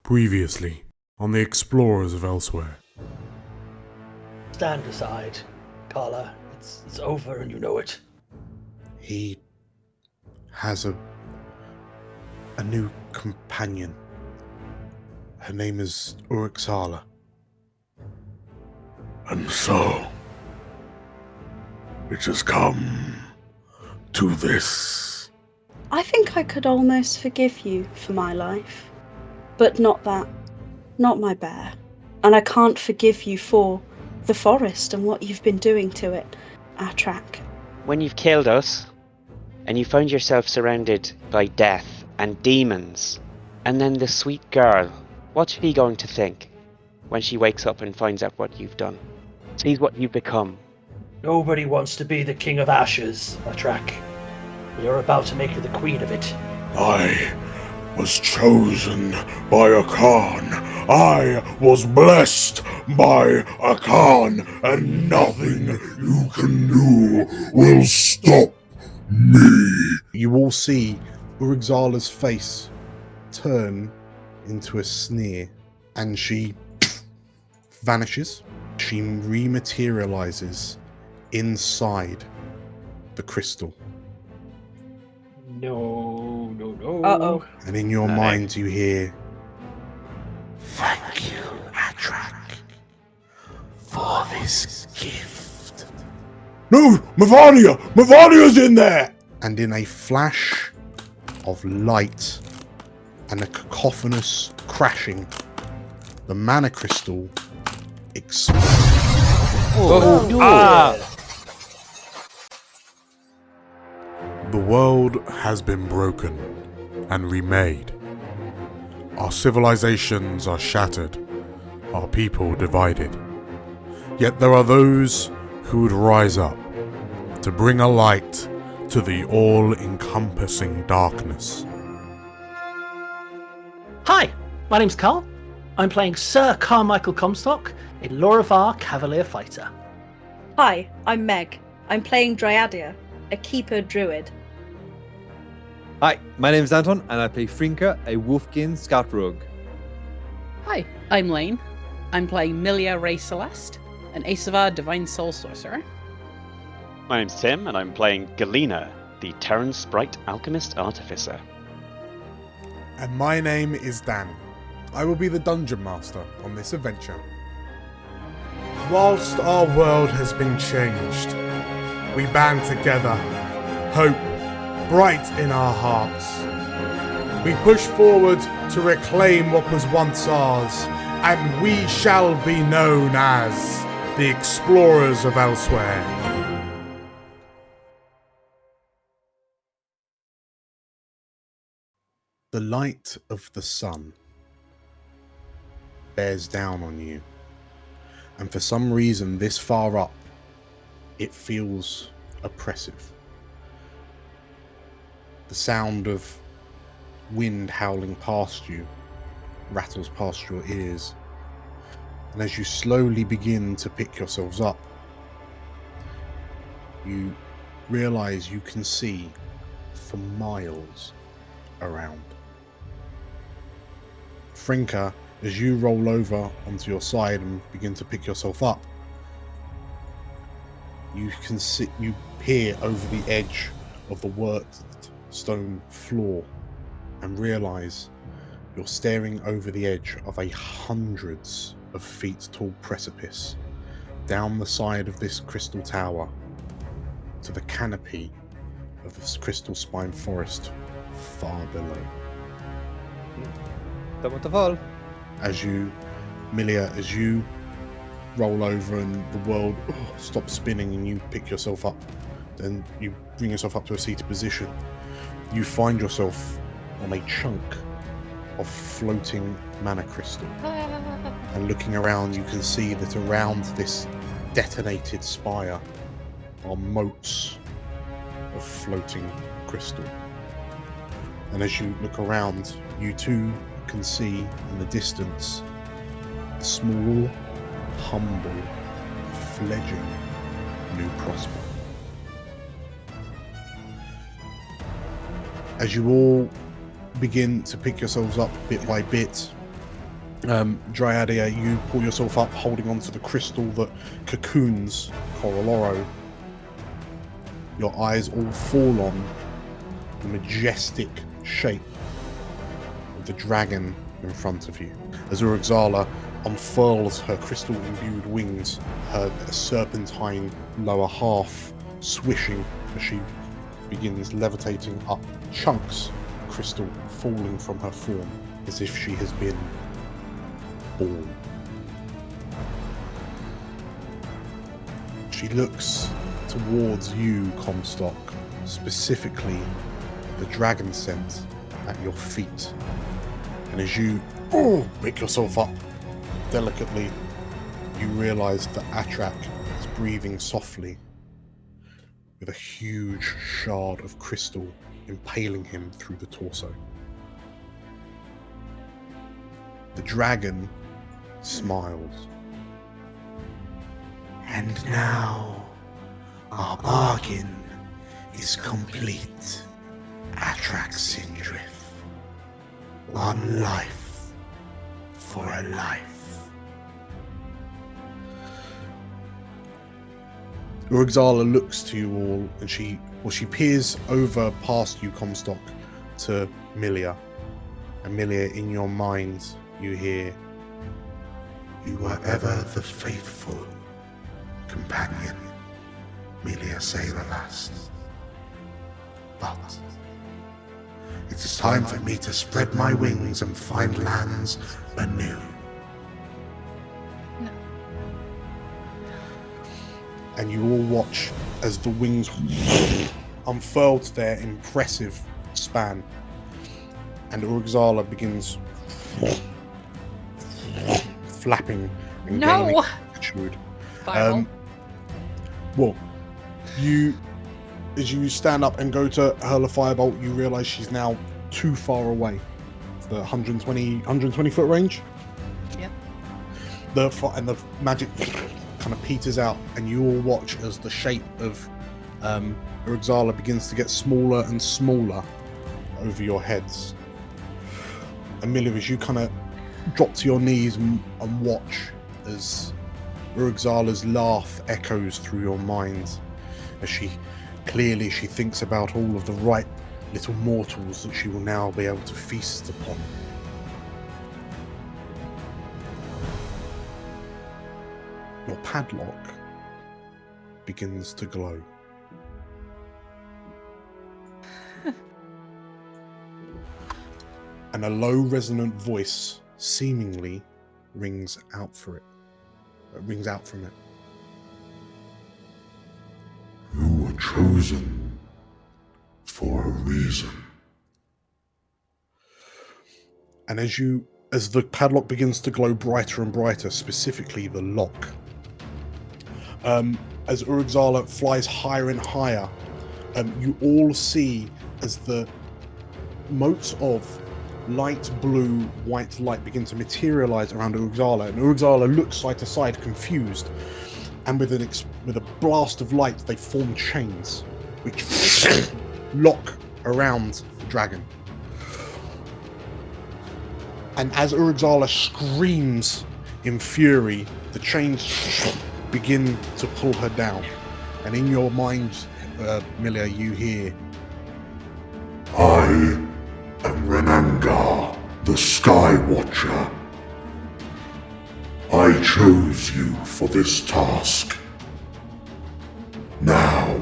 Previously, on the Explorers of Elsewhere. Stand aside, Carla. It's over and you know it. He has a new companion. Her name is Urixala. And so, it has come to this. I think I could almost forgive you for my life. But not that. Not my bear. And I can't forgive you for the forest and what you've been doing to it, Atrak. When you've killed us, and you found yourself surrounded by death and demons, and then the sweet girl, what's she going to think when she wakes up and finds out what you've done? Sees what you've become. Nobody wants to be the king of ashes, Atrak. You're about to make her the queen of it. I was chosen by a Khan. I was blessed by a Khan, and nothing you can do will stop me. You will see Urixala's face turn into a sneer, and she vanishes. She rematerializes inside the crystal. No. Uh-oh. And in your mind you hear, "Thank you, Atrak, for this gift." No, Mavania's in there! And in a flash of light and a cacophonous crashing, the mana crystal explodes. The world has been broken and remade. Our civilizations are shattered, our people divided. Yet there are those who would rise up to bring a light to the all-encompassing darkness. Hi, my name's Carl. I'm playing Sir Carmichael Comstock in Loravar Cavalier Fighter. Hi, I'm Meg. I'm playing Dryadia, a keeper druid. Hi, my name is Anton, and I play Frinka, a Wolfkin Scout Rogue. Hi, I'm Lane. I'm playing Milia Ray Celeste, an Asavar Divine Soul Sorcerer. My name's Tim, and I'm playing Galena, the Terran Sprite Alchemist Artificer. And my name is Dan. I will be the Dungeon Master on this adventure. Whilst our world has been changed, we band together, hope bright in our hearts. We push forward to reclaim what was once ours, and we shall be known as the Explorers of Elsewhere. The light of the sun bears down on you, and for some reason this far up it feels oppressive. The sound of wind howling past you rattles past your ears, and as you slowly begin to pick yourselves up, you realize you can see for miles around. Frinka, as you roll over onto your side and begin to pick yourself up, you can see, you peer over the edge of the worked stone floor and realize you're staring over the edge of a hundreds of feet tall precipice down the side of this crystal tower to the canopy of this crystal spine forest far below. Don't want to fall. As you, Milia, as you roll over and the world stops spinning and you pick yourself up, then you bring yourself up to a seated position, you find yourself on a chunk of floating mana crystal. And looking around, you can see that around this detonated spire are moats of floating crystal. And as you look around, you too can see in the distance a small, humble, fledgling new prospect. As you all begin to pick yourselves up bit by bit, Dryadia, you pull yourself up, holding onto the crystal that cocoons Coroloro. Your eyes all fall on the majestic shape of the dragon in front of you. As Urugzala unfurls her crystal-imbued wings, her serpentine lower half swishing as she begins levitating up, chunks of crystal falling from her form as if she has been born. She looks towards you, Comstock, specifically the dragon scent at your feet. And as you pick yourself up delicately, you realize that Atrak is breathing softly with a huge shard of crystal impaling him through the torso. The dragon smiles. And now, our bargain is complete. Atrak Sindrith. One life for a life. Urugzala looks to you all, and she peers over past you, Comstock, to Milia. And Milia, in your mind, you hear, You were ever the faithful companion, Milia Saberlast. But it is time for me to spread my wings and find lands anew. and you all watch as the wings unfurl to their impressive span, and Urugzala begins flapping and gaining altitude. Well, as you stand up and go to hurl a firebolt, you realise she's now too far away. The 120 foot range. Yep. And the magic kind of peters out, and you all watch as the shape of Urugzala begins to get smaller and smaller over your heads. Amelia, as you kind of drop to your knees and watch as Urugzala's laugh echoes through your mind, as she thinks about all of the ripe little mortals that she will now be able to feast upon. Your padlock begins to glow. And a low resonant voice seemingly rings out from it. You were chosen for a reason. And as the padlock begins to glow brighter and brighter, specifically the lock, as Urugzala flies higher and higher, you all see as the motes of light blue, white light begin to materialize around Urugzala, and Urugzala looks side to side, confused, and with a blast of light, they form chains, which lock around the dragon. And as Urugzala screams in fury, the chains begin to pull her down. And in your mind, Milia, you hear, I am Renangar, the Sky Watcher. I chose you for this task. Now.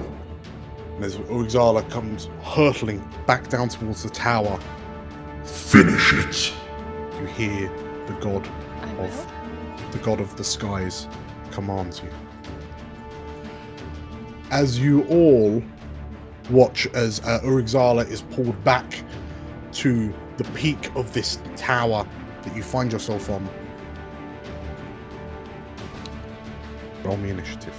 and as Urugzala comes hurtling back down towards the tower, Finish it. you hear the god of the skies commands you. As you all watch as Urugzala is pulled back to the peak of this tower that you find yourself on, roll me initiative.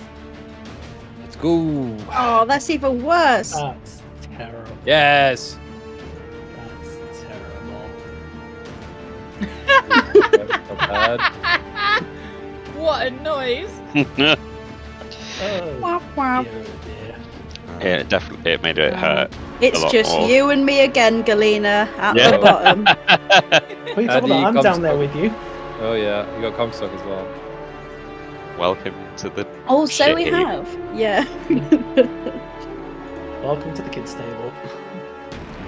Let's go. Oh, that's even worse. That's terrible. Yes. That's terrible. Not bad. What a noise! Oh, Wah, wah. dear, oh dear. Yeah, definitely, it made it hurt. It's A lot just more. you and me again, Galena, at Yeah. the bottom. What are you talking How do you about? I'm come down there so- with you. Oh yeah, you got Comstock as well. Welcome to the. Oh, so we shit. have. Yeah. Welcome to the kids' table.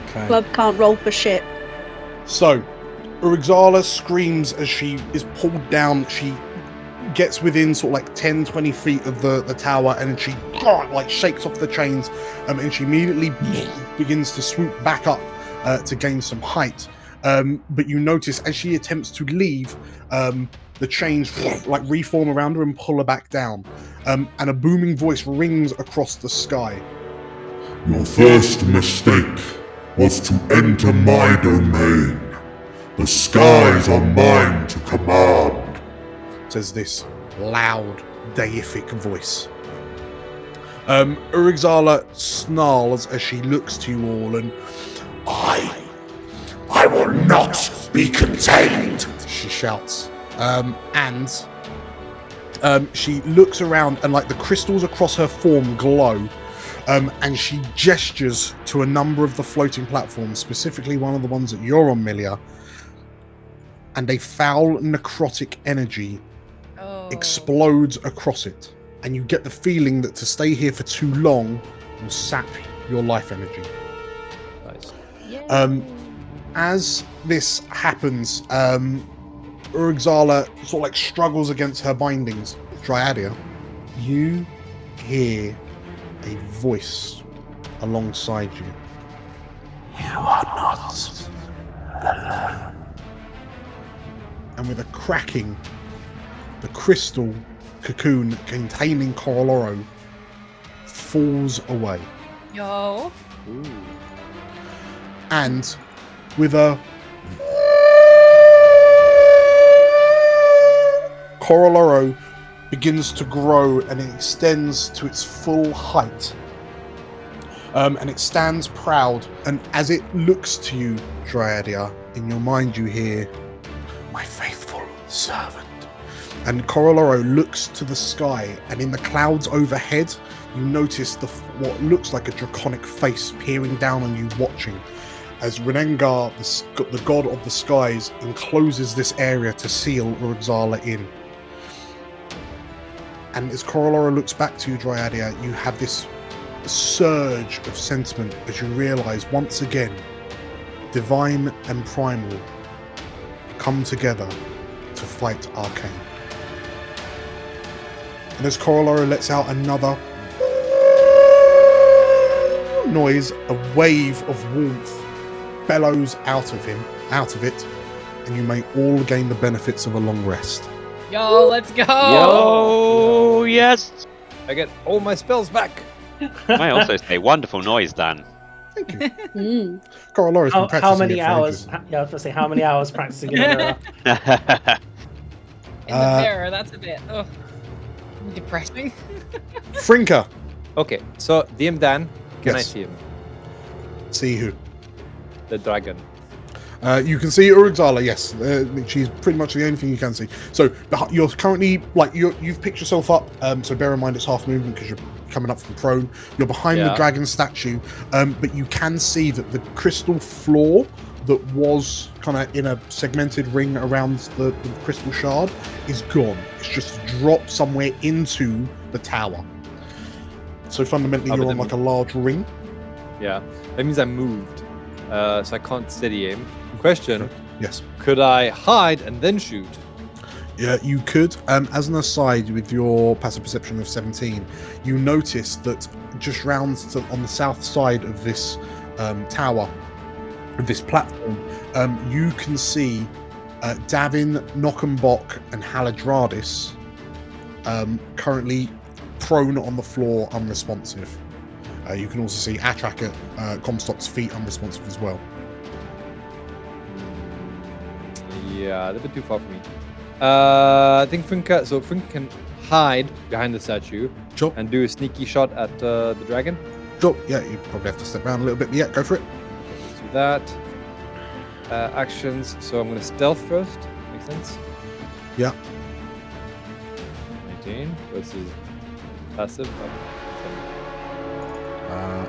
Okay. Club can't roll for shit. So, Urugzala screams as she is pulled down. She gets within sort of like 10, 20 feet of the tower, and then she like shakes off the chains, and she immediately begins to swoop back up to gain some height. But you notice as she attempts to leave, the chains like reform around her and pull her back down. And a booming voice rings across the sky. Your first mistake was to enter my domain. The skies are mine to command. Says this loud, deific voice. Urugzala snarls as she looks to you all, and I will not be contained. she shouts. She looks around, and like the crystals across her form glow. And she gestures to a number of the floating platforms, specifically one of the ones that you're on, Milia. And a foul necrotic energy explodes across it. And you get the feeling that to stay here for too long will sap your life energy. Nice. As this happens, Urugzala sort of like struggles against her bindings. Dryadia, you hear a voice alongside you. You are not alone. And with a cracking, the crystal cocoon containing Coroloro falls away. Yo. Ooh. And with a Coroloro begins to grow, and it extends to its full height. And it stands proud, and as it looks to you, Dryadia, in your mind you hear, "My faithful servant." And Coroloro looks to the sky, and in the clouds overhead, you notice what looks like a draconic face peering down on you, watching, as Renengar, the god of the skies, encloses this area to seal Urugzala in. And as Coroloro looks back to you, Dryadia, you have this surge of sentiment as you realise once again, divine and primal come together to fight Arcane. And as Coroloro lets out another noise, a wave of warmth bellows out of it, and you may all gain the benefits of a long rest. Yo, let's go. Yo, yes. I get all my spells back. I also say wonderful noise, Dan. Thank you. Mm. Coroloro's been How practicing many it for hours? ages. Yeah, I was going to say, how many hours practicing in a mirror? In the mirror, that's a bit depressing. Frinka, Okay, so DM Dan, can Yes. I see him? see who? The dragon. You can see Urugzala, yes. She's pretty much the only thing you can see. So you're currently, like, you've picked yourself up, so bear in mind it's half movement because you're coming up from prone. You're behind the Yeah. dragon statue, but you can see that the crystal floor that was kind of in a segmented ring around the crystal shard is gone. It's just dropped somewhere into the tower. So fundamentally Oh, but you're on then- like a large ring. Yeah, that means I moved, so I can't steady aim. Question: Yes. could I hide and then shoot? Yeah, you could. As an aside, with your passive perception of 17, you notice that just round on the south side of this tower, of this platform, you can see Davin, Nockenbock, and Haladradis currently prone on the floor, unresponsive. You can also see Atrak at Comstock's feet, unresponsive as well. Yeah, a little bit too far for me. I think Frinka can hide behind the statue Sure. and do a sneaky shot at the dragon. Sure. Yeah, you probably have to step around a little bit, but yeah, go for it. Let's do that. Actions. So I'm gonna stealth first. Makes sense. Yeah. 19 versus passive.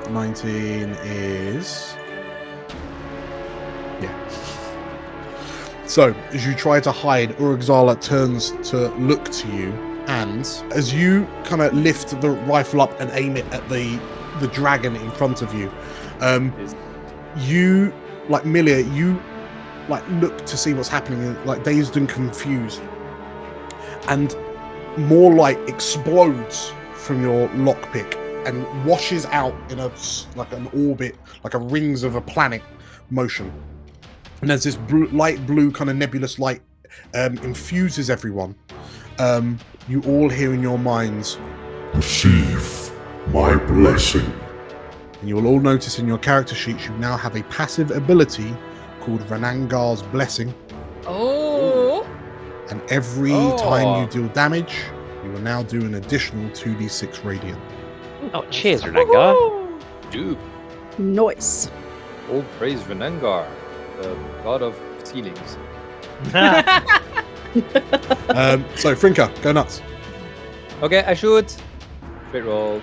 19 is... Yeah. So, as you try to hide, Urugzala turns to look to you, and as you kind of lift the rifle up and aim it at the dragon in front of you, you, like Milia, you like look to see what's happening, like dazed and confused, and more light explodes from your lockpick and washes out in like an orbit, like a rings of a planet motion. And as this light blue kind of nebulous light infuses everyone, you all hear in your minds, Receive my blessing. and you will all notice in your character sheets you now have a passive ability called Renangar's Blessing. Oh. And every time you deal damage, you will now do an additional 2d6 radiant. Oh, cheers, Renangar. Dude, Nice. all praise Renangar, the god of ceilings. So, Frinka, go nuts. Okay, I shoot. Straight roll.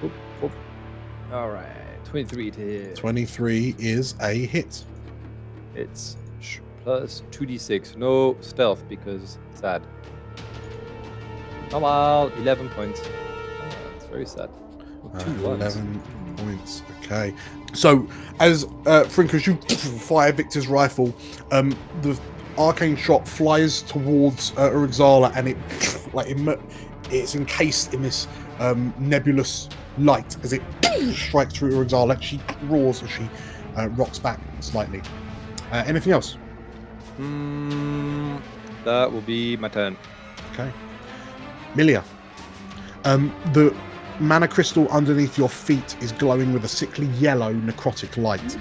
Oop, oop. All right, 23 to hit. 23 is a hit. It's plus 2d6. No stealth because sad. Normal, 11 points. It's very sad. 11 points. Okay. So, as Frinka, as you fire Victor's rifle, the arcane shot flies towards Urugzala, and it's encased in this nebulous light as it strikes through Urugzala. She roars as she rocks back slightly. Anything else? That will be my turn. Okay. Milia, the mana crystal underneath your feet is glowing with a sickly yellow necrotic light.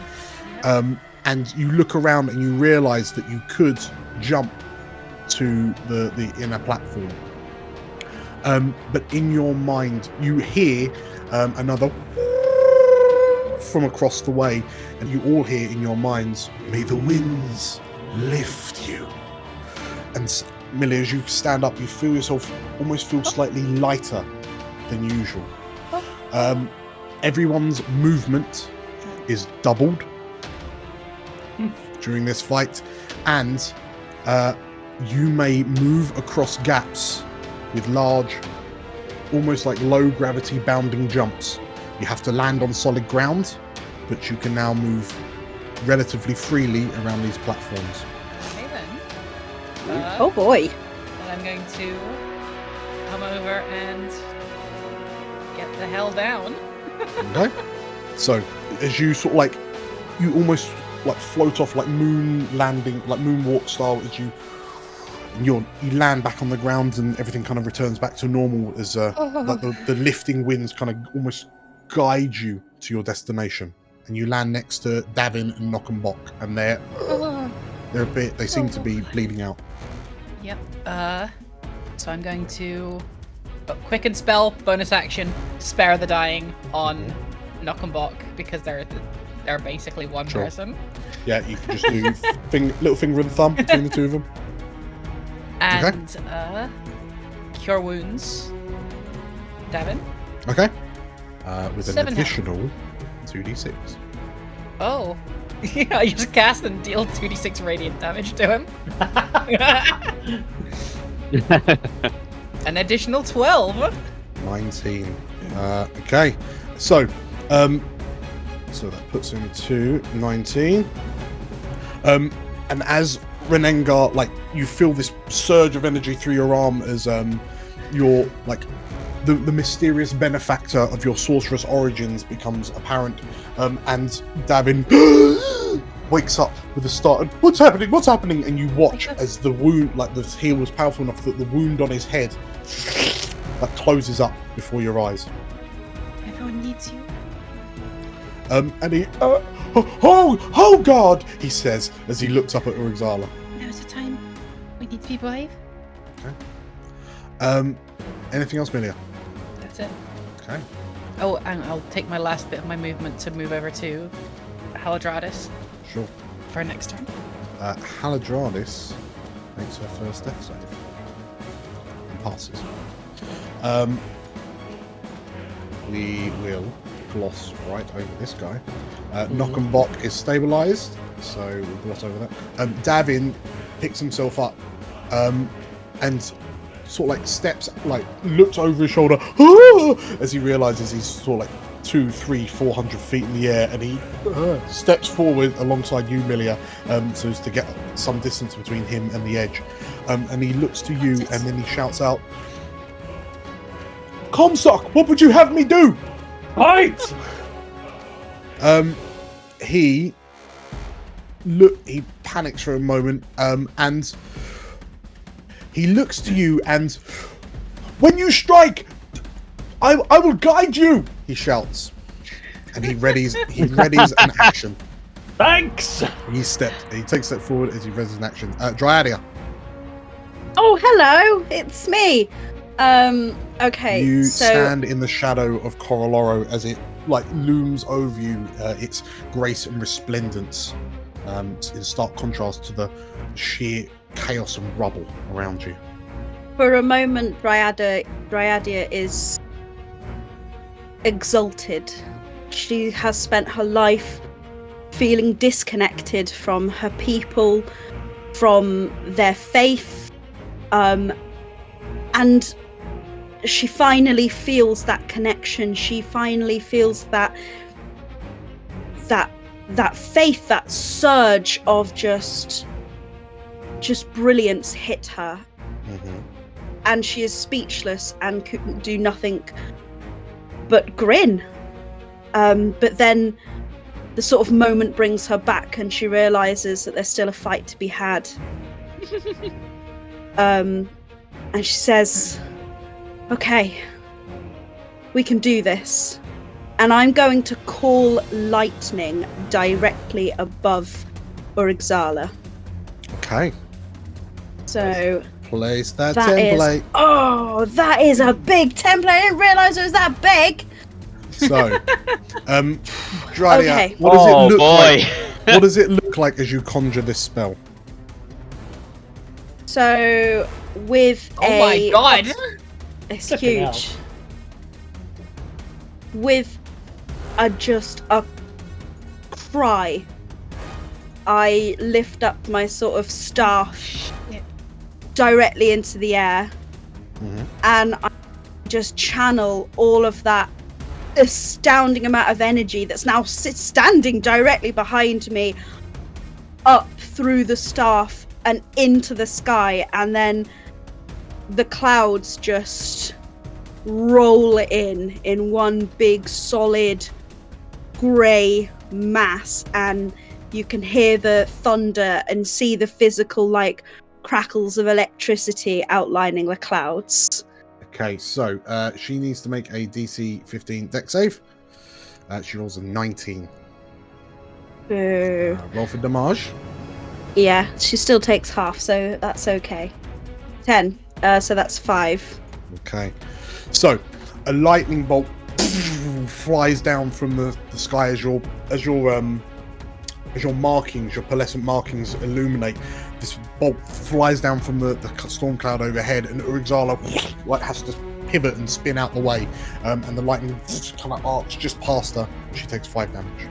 And you look around and you realise that you could jump to the inner platform. But in your mind, you hear another from across the way, and you all hear in your minds, "May the winds lift you." And Millie, as you stand up, you feel yourself almost feel slightly lighter than usual. Everyone's movement is doubled during this fight, and you may move across gaps with large, almost like low gravity bounding jumps. You have to land on solid ground, but you can now move relatively freely around these platforms. Okay then. Oh boy. And I'm going to come over and get the hell down. Okay. So as you sort of like, you almost like float off like moon landing, like moonwalk style, as you land back on the ground and everything kind of returns back to normal as like the lifting winds kind of almost guide you to your destination, and you land next to Davin and Knockenbach, and they're a bit, they seem to be bleeding out. Yep. So I'm going to quicken spell, bonus action, spare the dying on Knockenbach, because they're basically one Sure. person. Yeah, you can just do little finger and thumb between the two of them. And cure wounds. Davin. Okay. With an 7 health. additional 2d6. Oh. I just cast and deal 2d6 radiant damage to him. An additional 12. 19. Okay. So that puts him to 19. And as Renengar, like, you feel this surge of energy through your arm as your, like, the mysterious benefactor of your sorceress origins becomes apparent, and Davin wakes up with a start. And, what's happening? And you watch as the wound, like, the heal was powerful enough that the wound on his head like closes up before your eyes. Everyone needs you. And he, oh God, he says as he looks up at Urugzala. Now's the time. We need to be brave. Okay. Anything else, Milia? That's it. Okay. Oh, and I'll take my last bit of my movement to move over to Haladradis Sure. for next turn. Haladradis makes her first death save and passes. We will gloss right over this guy Knockenbach is stabilized, so we'll gloss over that. Davin picks himself up and sort of like steps, like looks over his shoulder as he realizes he's sort of like 200, 300, 400 feet in the air, and he steps forward alongside you, Milia, so as to get some distance between him and the edge. And he looks to you, and then he shouts out, "Comstock, what would you have me do?" Fight! He panics for a moment, and he looks to you, and when you strike, I will guide you, he shouts. And he readies an action. Thanks! He takes a step forward as he readies an action. Dryadia. Oh, hello, it's me. Okay. You so stand in the shadow of Coroloro as it like looms over you, its grace and resplendence, in stark contrast to the sheer chaos and rubble around you. for a moment, Dryadia is exalted. She has spent her life feeling disconnected from her people, from their faith, and she finally feels that connection. She finally feels that faith, that surge of just brilliance hit her. Mm-hmm. And she is speechless and couldn't do nothing but grin. But then the sort of moment brings her back, and she realizes that there's still a fight to be had. And she says, "Okay, we can do this." And I'm going to call lightning directly above Urixala. Okay. So Place that that template. is, oh, that is a big template. I didn't realize it was that big. So, Dradia, Okay. what does Oh, it look boy. like? What does it look like as you conjure this spell? So with Oh my god! it's Flipping hell. huge. With just a cry, I lift up my sort of staff directly into the air, Mhm. and I just channel all of that astounding amount of energy that's now standing directly behind me up through the staff and into the sky, and then the clouds just roll in one big solid grey mass, and you can hear the thunder and see the physical like crackles of electricity outlining the clouds. Okay, so she needs to make a DC 15 deck save. She rolls a 19. Boo. Roll for damage. Yeah, she still takes half, so that's okay. 10. So that's 5. Okay, so a lightning bolt flies down from the sky as your markings, your pearlescent markings illuminate. This bolt flies down from the storm cloud overhead, and Urixala like has to pivot and spin out the way, and the lightning kind of arcs just past her. She takes 5 damage.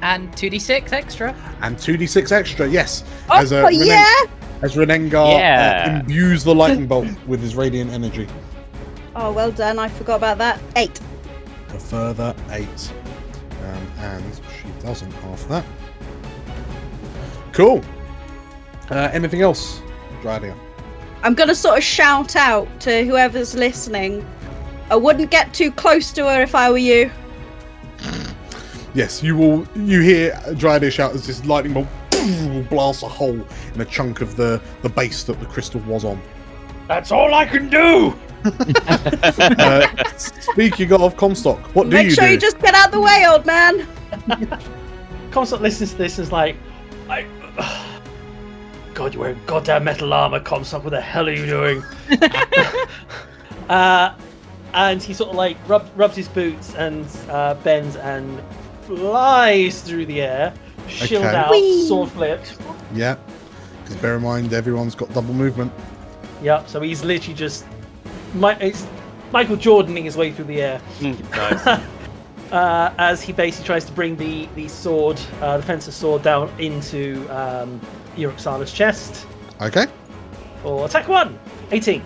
And 2d6 extra. And 2d6 extra, yes. Oh, yeah! As Renengar Yeah. imbues the lightning bolt with his radiant energy. Oh, well done. I forgot about that. 8. A further 8. And she doesn't half that. Cool. Anything else, Dradia? I'm gonna sort of shout out to whoever's listening. I wouldn't get too close to her if I were you. Yes, you will. You hear Dradia shout as this lightning bolt will blast a hole in a chunk of the base that the crystal was on. That's all I can do! Speaking of Comstock, what do Make you sure do? you just get out of the way, old man. Comstock listens to this and is like, God, you're wearing goddamn metal armor, Comstock, what the hell are you doing? And he sort of like rubs his boots and bends and flies through the air, shield Okay. out, Whee! sword flipped. Yeah, because bear in mind everyone's got double movement. Yep, so he's literally just it's Michael Jordaning his way through the air. Nice. as he basically tries to bring the sword, the fencer's sword, down into Uruxala's chest. Okay. For attack 1, 18.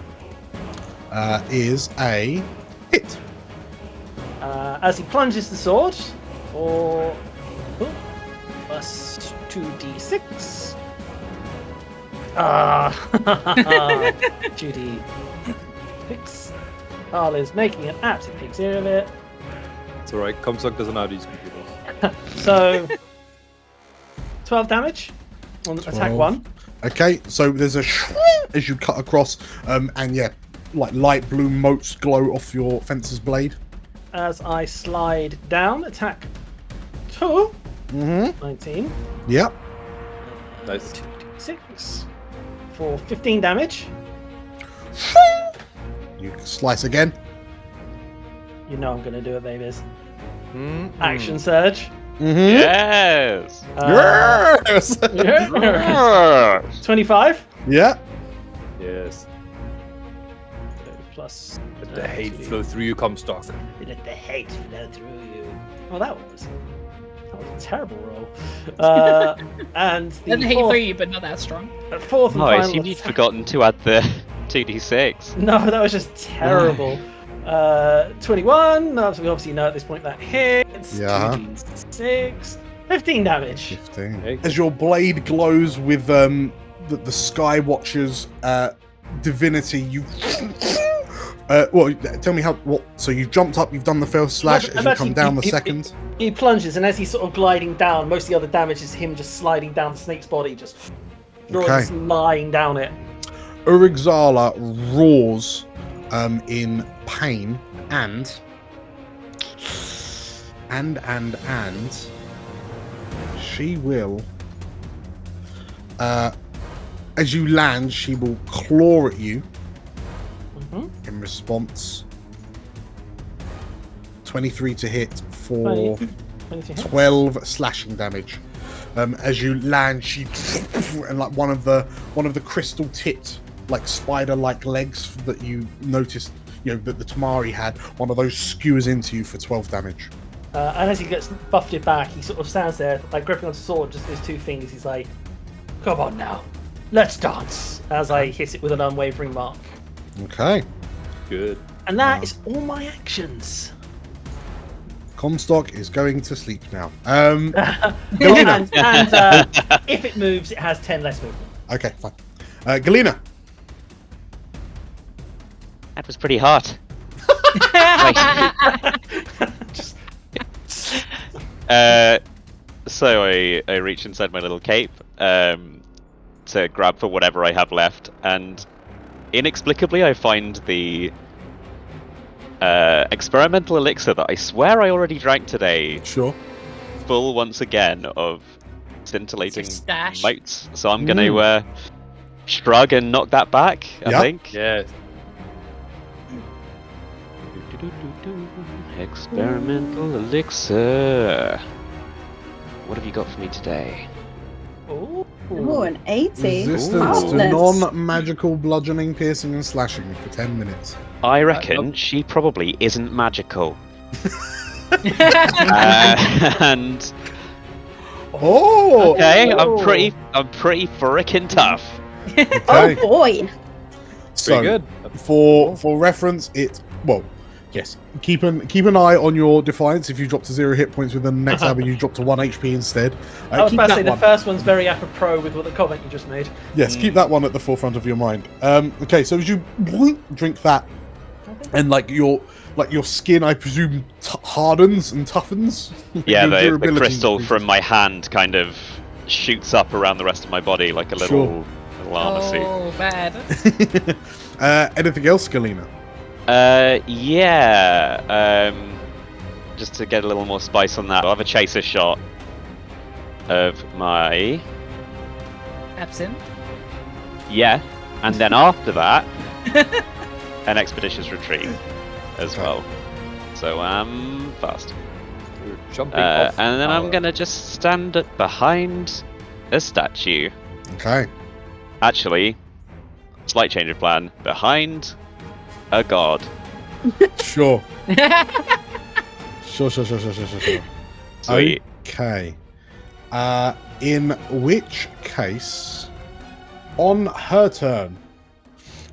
Is a hit. As he plunges the sword for plus 2d6. Judy picks. Carl is making an absolute pig's ear of it. It's alright, Comstock doesn't know how to use computers. So 12 damage on attack 1. Okay, so there's a as you cut across, and yeah, like light blue motes glow off your fencer's blade. As I slide down, attack 2. 19. Yep. Nice. 2d6 for 15 damage. You slice again. You know I'm going to do it, babies. Action surge. Yes! Yes. Yeah. 25. Yeah. Yes. Plus. Let the hate flow through you, Comstock. Let the hate flow through you. Oh, that was a terrible roll. And the Doesn't hate fourth, for you, but not that strong. fourth and Oh, I final assumed you'd attack- forgotten to add the 2d6. No, that was just terrible. 21. No, we obviously know at this point that hits. Yeah. 2d6. 15 damage. 15. Okay. As your blade glows with the Sky Watcher's divinity, you. Well, tell me how. What? So you've jumped up, you've done the first slash. As you come down the second. He plunges, and as he's sort of gliding down, most of the other damage is him just sliding down the snake's body, just Okay. lying down it. Urigzala roars in pain and she will as you land, she will claw at you in response. 23 to hit for 20 hits. 12 slashing damage. As you land, she and like one of the crystal tipped like spider-like legs that you noticed, that the Tamari had, one of those skewers into you for 12 damage. And as he gets buffeted back, he sort of stands there, like gripping onto the sword, just with his two fingers. He's like, "Come on now, let's dance." As I hit it with an unwavering mark. Okay. Good. And that is all my actions. Comstock is going to sleep now. And if it moves, it has 10 less movement. Okay, fine. Galena. That was pretty hot. So I reach inside my little cape to grab for whatever I have left, and inexplicably I find the experimental elixir that I swear I already drank today, Sure. full once again of scintillating It's your stash. motes. So I'm gonna shrug and knock that back, I Yep. think. Yes. Experimental elixir. What have you got for me today? Ooh. Oh, an 80. Resistance to Marvellous. non-magical bludgeoning, piercing, and slashing for 10 minutes. I reckon she probably isn't magical. And Oh! okay, Oh. I'm pretty frickin' tough. Okay. Oh boy. So, Pretty good. for reference, yes. Keep an eye on your defiance. If you drop to 0 hit points with the next abbey, you drop to 1 HP instead. I was Keep about to that say the one. first one's very apropos with what the comment you just made. Yes, keep that one at the forefront of your mind. Okay, so as you drink that, and like your skin, I presume, hardens and toughens. Yeah, Your the durability crystal increases. from my hand kind of shoots up around the rest of my body like a little armor suit. Oh, bad. Anything else, Galena? Yeah. Just to get a little more spice on that, I'll have a chaser shot of my Absinthe. and then after that, an expeditious retreat as well. So I'm fast. We're jumping off. And then I'm our- gonna just stand behind a statue. Okay. Actually, slight change of plan. Behind a god. Sure. Sure. Sweet. Okay. In which case, on her turn,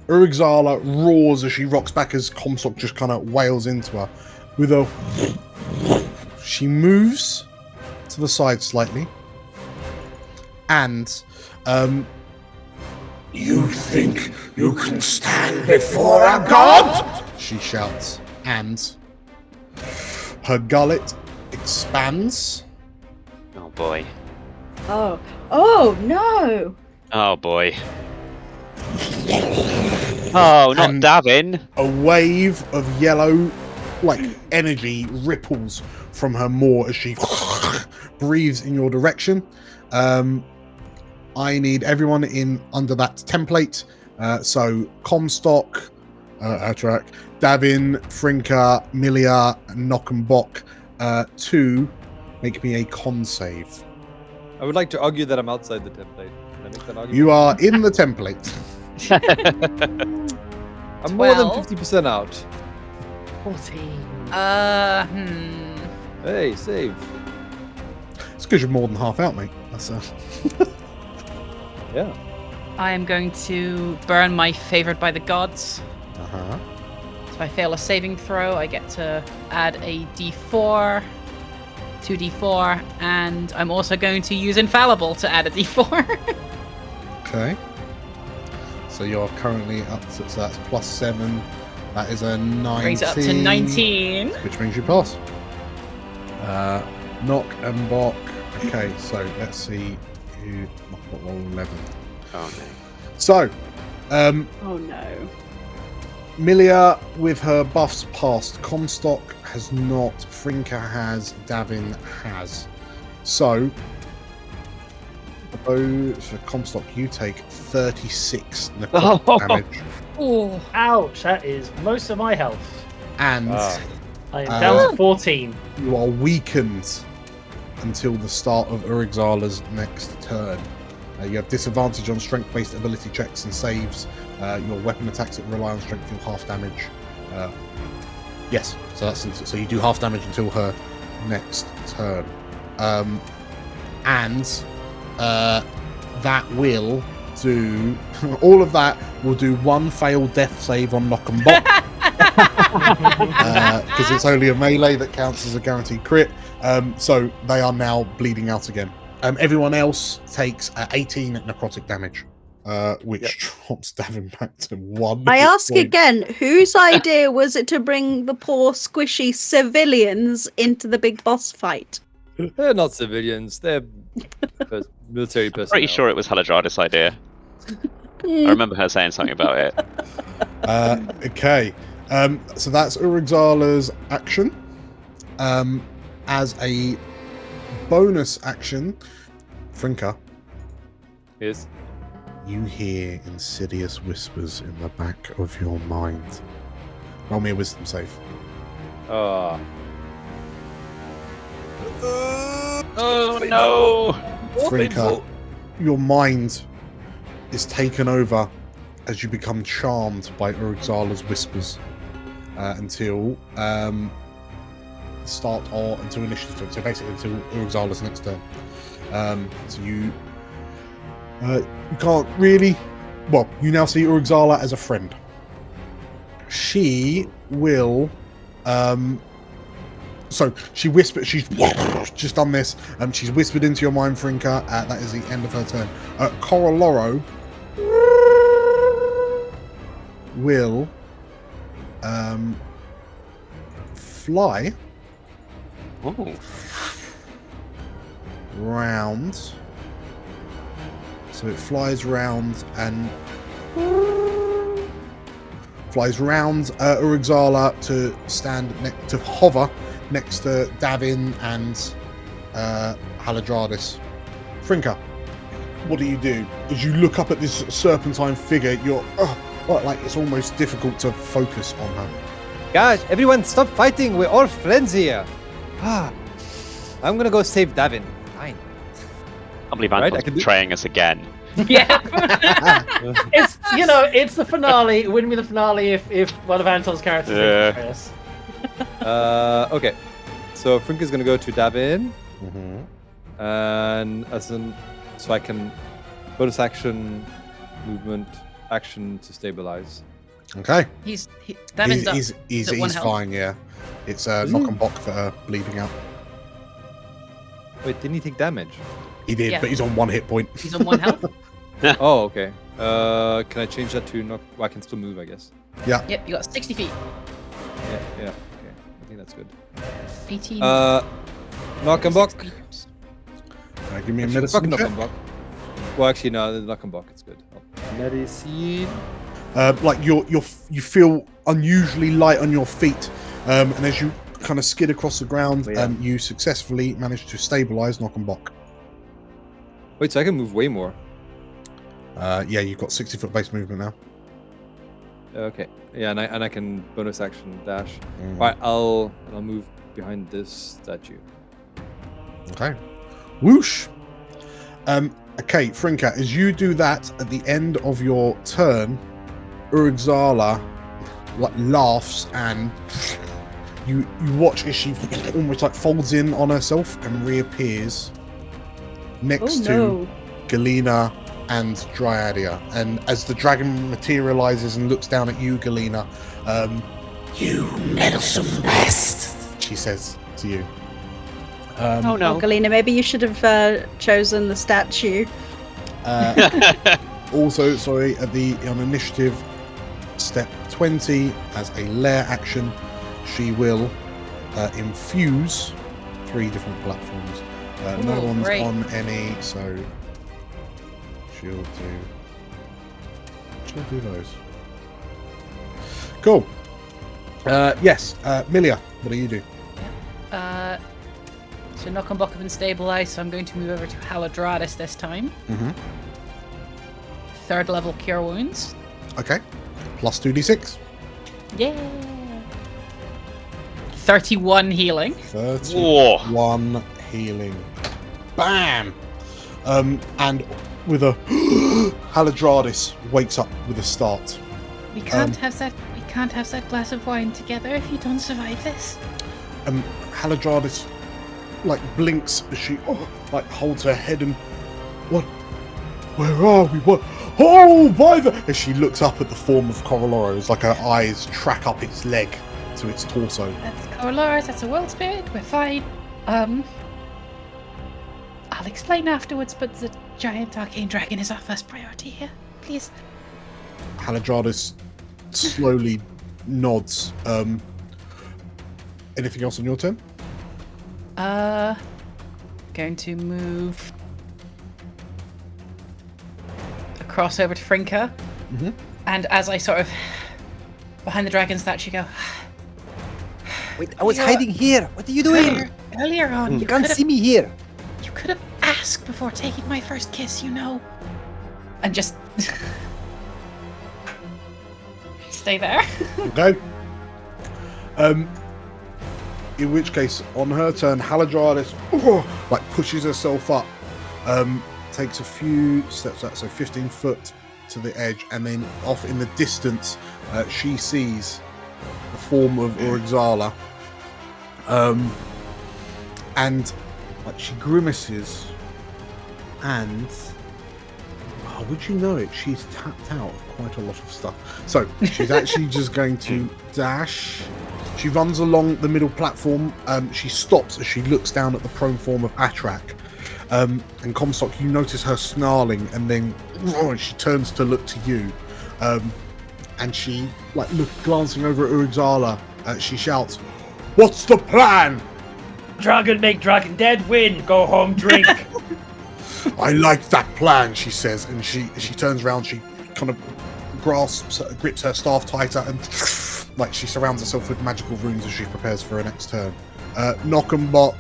Urugzala roars as she rocks back as Comstock just kind of wails into her. With a... She moves to the side slightly. And... You think you can stand before a god? she shouts. And... her gullet expands. Oh boy. Oh. Oh, no! Oh boy. Oh, not And- Davin. A wave of yellow, energy ripples from her maw as she breathes in your direction. I need everyone in under that template. So Comstock, Atrak, Davin, Frinka, Milia, and Knockenbock to make me a con save. I would like to argue that I'm outside the template. Can I make that argument? You are in the template. I'm more than 12. 50% out. 14. Hey, save. It's because you're more than half out, mate. That's Yeah. I am going to burn my favored by the gods. uh-huh. So if I fail a saving throw, I get to add a d4, 2d4, and I'm also going to use infallible to add a d4. Okay. So you're currently up to, so that's +7. That is a 19. Brings it up to 19. Which means you pass. Knock and Bock. Okay, so let's see who Knock and Bock roll 11. Oh no. So, Oh no. Milia with her buffs passed. Comstock has not. Frinka has. Davin has. So, for Comstock, you take 36 necrotic damage. Oh, Ouch, that is most of my health. And I am down to 14. you are weakened until the start of Urugzala's next turn. You have disadvantage on strength-based ability checks and saves. Your weapon attacks that rely on strength deal half damage. Yes, so so you do half damage until her next turn, and that will do all of that. Will do one failed death save on Knock and Bock because it's only a melee that counts as a guaranteed crit. So they are now bleeding out again. Everyone else takes 18 necrotic damage, which drops Davin back to 1. I hit ask point. again, whose idea was it to bring the poor squishy civilians into the big boss fight? They're not civilians. They're military personnel. Pretty sure it was Haladradis' idea. I remember her saying something about it. Okay, so that's Urugzala's action. As a bonus action, Frinka, Yes. you hear insidious whispers in the back of your mind. Roll me a wisdom save. Oh. Oh no! Frinka, your mind is taken over as you become charmed by Urugzala's whispers until until initiative. So basically until Urugzala's next turn. So you can't really. Well, you now see Urugzala as a friend. She will. So she whispered. She's just done this. She's whispered into your mind, Frinka. That is the end of her turn. Coroloro will fly Oh. round. So it flies round and flies round Urugzala to stand to hover next to Davin and Haladradis. Frinka, what do? As you look up at this serpentine figure, you're like it's almost difficult to focus on her. Gosh, everyone stop fighting. We're all friends here. I'm gonna go save Davin. Fine. I believe Right, Anton's I can do- betraying us again. yeah. It's it's the finale. It wouldn't be the finale if one of Anton's characters didn't betray us. Okay. So Frink is gonna go to dab in, Mm-hmm. and so I can bonus action, movement, action to stabilize. Okay. That ends up. He's at one health. fine, yeah. It's Knock and Bock that are bleeding out. Wait, didn't he take damage? He did, Yeah. but he's on 1 hit point. He's on 1 health. Oh, okay. Can I change that to knock? Well, I can still move, I guess. Yeah. Yep, you got 60 feet. Yeah. Okay, I think that's good. 18. Knock and Bock. 60. Give me a Fucking medicine knock check. and Bock. Well, actually, no, the knock and Bock. It's good. Medicine. Like you feel unusually light on your feet, and as you kind of skid across the ground, Oh, yeah. you successfully manage to stabilize Knock and Bock. Wait, so I can move way more. Yeah, you've got 60-foot base movement now. Okay. Yeah, and I can bonus action dash. Mm. All right, I'll move behind this statue. Okay. Whoosh. Okay, Frinka, as you do that at the end of your turn, Urugzala laughs, and you watch as she almost like folds in on herself and reappears next to Galena and Dryadia. And as the dragon materializes and looks down at you, Galena, you meddlesome pest, she says to you. Oh no. Oh, Galena, maybe you should have chosen the statue. Also, sorry, on initiative step 20, as a lair action, she will infuse 3 different platforms. No Ooh, one's great. on any, so she'll do those. Cool. Yes, Milia, what do you do? So Knock and Bock have been stabilized, so I'm going to move over to Haladradis this time. Mm-hmm. 3rd level Cure Wounds. Okay. Plus 2d6. Yeah. 31 healing. 31 healing. Bam! And with a Haladradis wakes up with a start. We can't have that. We can't have that glass of wine together if you don't survive this. Haladradis like blinks as she like holds her head and what? Where are we? What? Oh, by the! As she looks up at the form of Coroloro, it's like her eyes track up its leg to its torso. That's Corolars. That's a world spirit. We're fine. I'll explain afterwards, but the giant arcane dragon is our first priority here. Please. Haladradis slowly nods. Anything else on your turn? Going to move across over to Frinka. Mm-hmm. And as I sort of behind the dragon statue go, Wait, I was hiding here. What are you doing? earlier on, You can't see me here. You could have asked before taking my first kiss, you know. And just stay there. Okay. In which case, on her turn, Haladradis like pushes herself up, takes a few steps out, so 15 foot to the edge, and then off in the distance, she sees the form of Urugzala, and like she grimaces, and would you know it? She's tapped out of quite a lot of stuff. So she's actually just going to dash. She runs along the middle platform. She stops as she looks down at the prone form of Atrak. And Comstock, you notice her snarling, and then she turns to look to you. And she, like, glancing over at Urugzala, she shouts, "What's the plan?" Dragon make dragon dead, win, go home, drink. "I like that plan," she says, and she turns around, she kind of grips her staff tighter, and like she surrounds herself with magical runes as she prepares for her next turn. Knock and Bock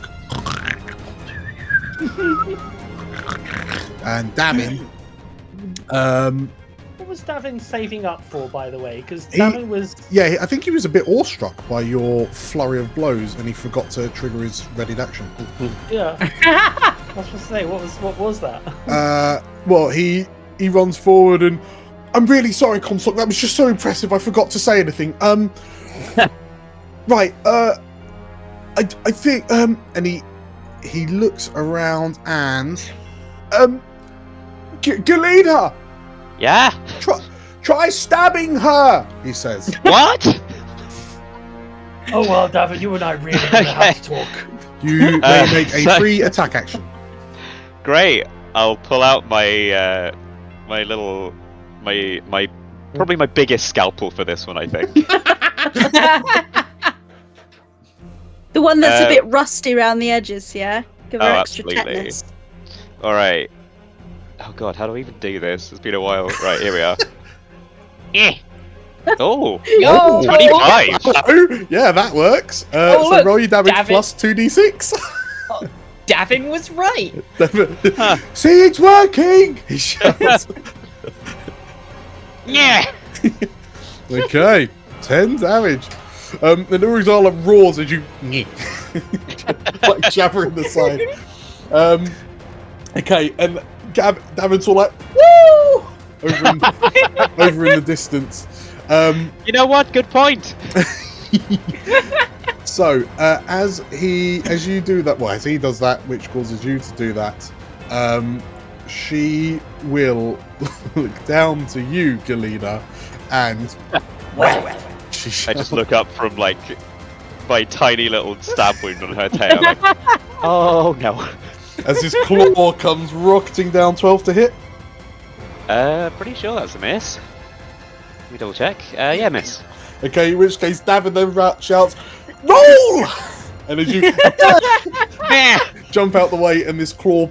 and Davin. What was Davin saving up for, by the way? Because He- Davin was... Yeah, I think he was a bit awestruck by your flurry of blows, and he forgot to trigger his readied action. Yeah. I was supposed to say, what was that? Well, he runs forward and, "I'm really sorry, Comstock. That was just so impressive. I forgot to say anything. Right. I think and he looks around and Galena, Yeah? try stabbing her, he says. What? Oh well, David, you and I really gonna have to talk. You may make a so- free attack action. Great. I'll pull out my probably my biggest scalpel for this one, I think. The one that's a bit rusty around the edges, yeah? Give her Oh, extra absolutely. tetanus. All right. Oh god, how do I even do this? It's been a while. Right, here we are. Eh. Oh, Yo! 25. Oh, yeah, that works. Oh, so look, roll your damage David. plus 2d6. Davin was right. Huh. See, it's working! He shouts. Yeah. Okay, 10 damage. And Urizala roars as you like jabber in the side. Okay, and David's all like, woo! Over in the distance. You know what? Good point. So, as you do that, well, as he does that, which causes you to do that, she will look down to you, Galena, and she I shouts, just look up from like my tiny little stab wound on her tail. Like, oh no. as his claw comes rocketing down 12 to hit. Pretty sure that's a miss. Let me double check. Yeah, miss. Okay, in which case David then shouts, roll! And as you jump out the way and this claw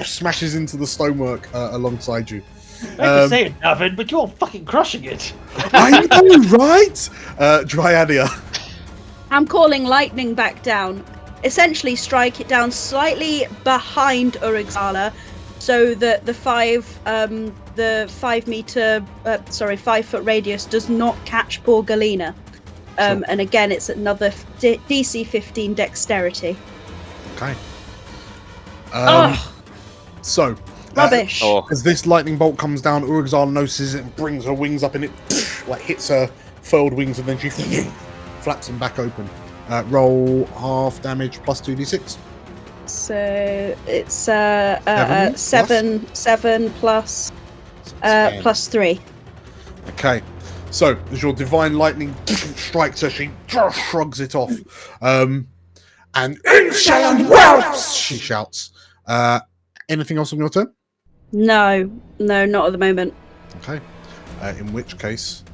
smashes into the stonework alongside you. I hate to say it, David, but you're fucking crushing it. I know, right? Dryadia. I'm calling lightning back down. Essentially, strike it down slightly behind Urixala, so that the 5 foot radius does not catch poor Galena. Sure. And again, it's another DC 15 dexterity. Okay. Oh, So, rubbish. Oh, as this lightning bolt comes down, Urixala notices it and brings her wings up and it like hits her furled wings and then she flaps them back open. Roll half damage plus 2d6. So it's Seven seven plus Ten. plus 3. Okay, so as your divine lightning strikes her, she shrugs it off. And insolent whelps! She shouts. Anything else on your turn? No, not at the moment. Okay. In which case,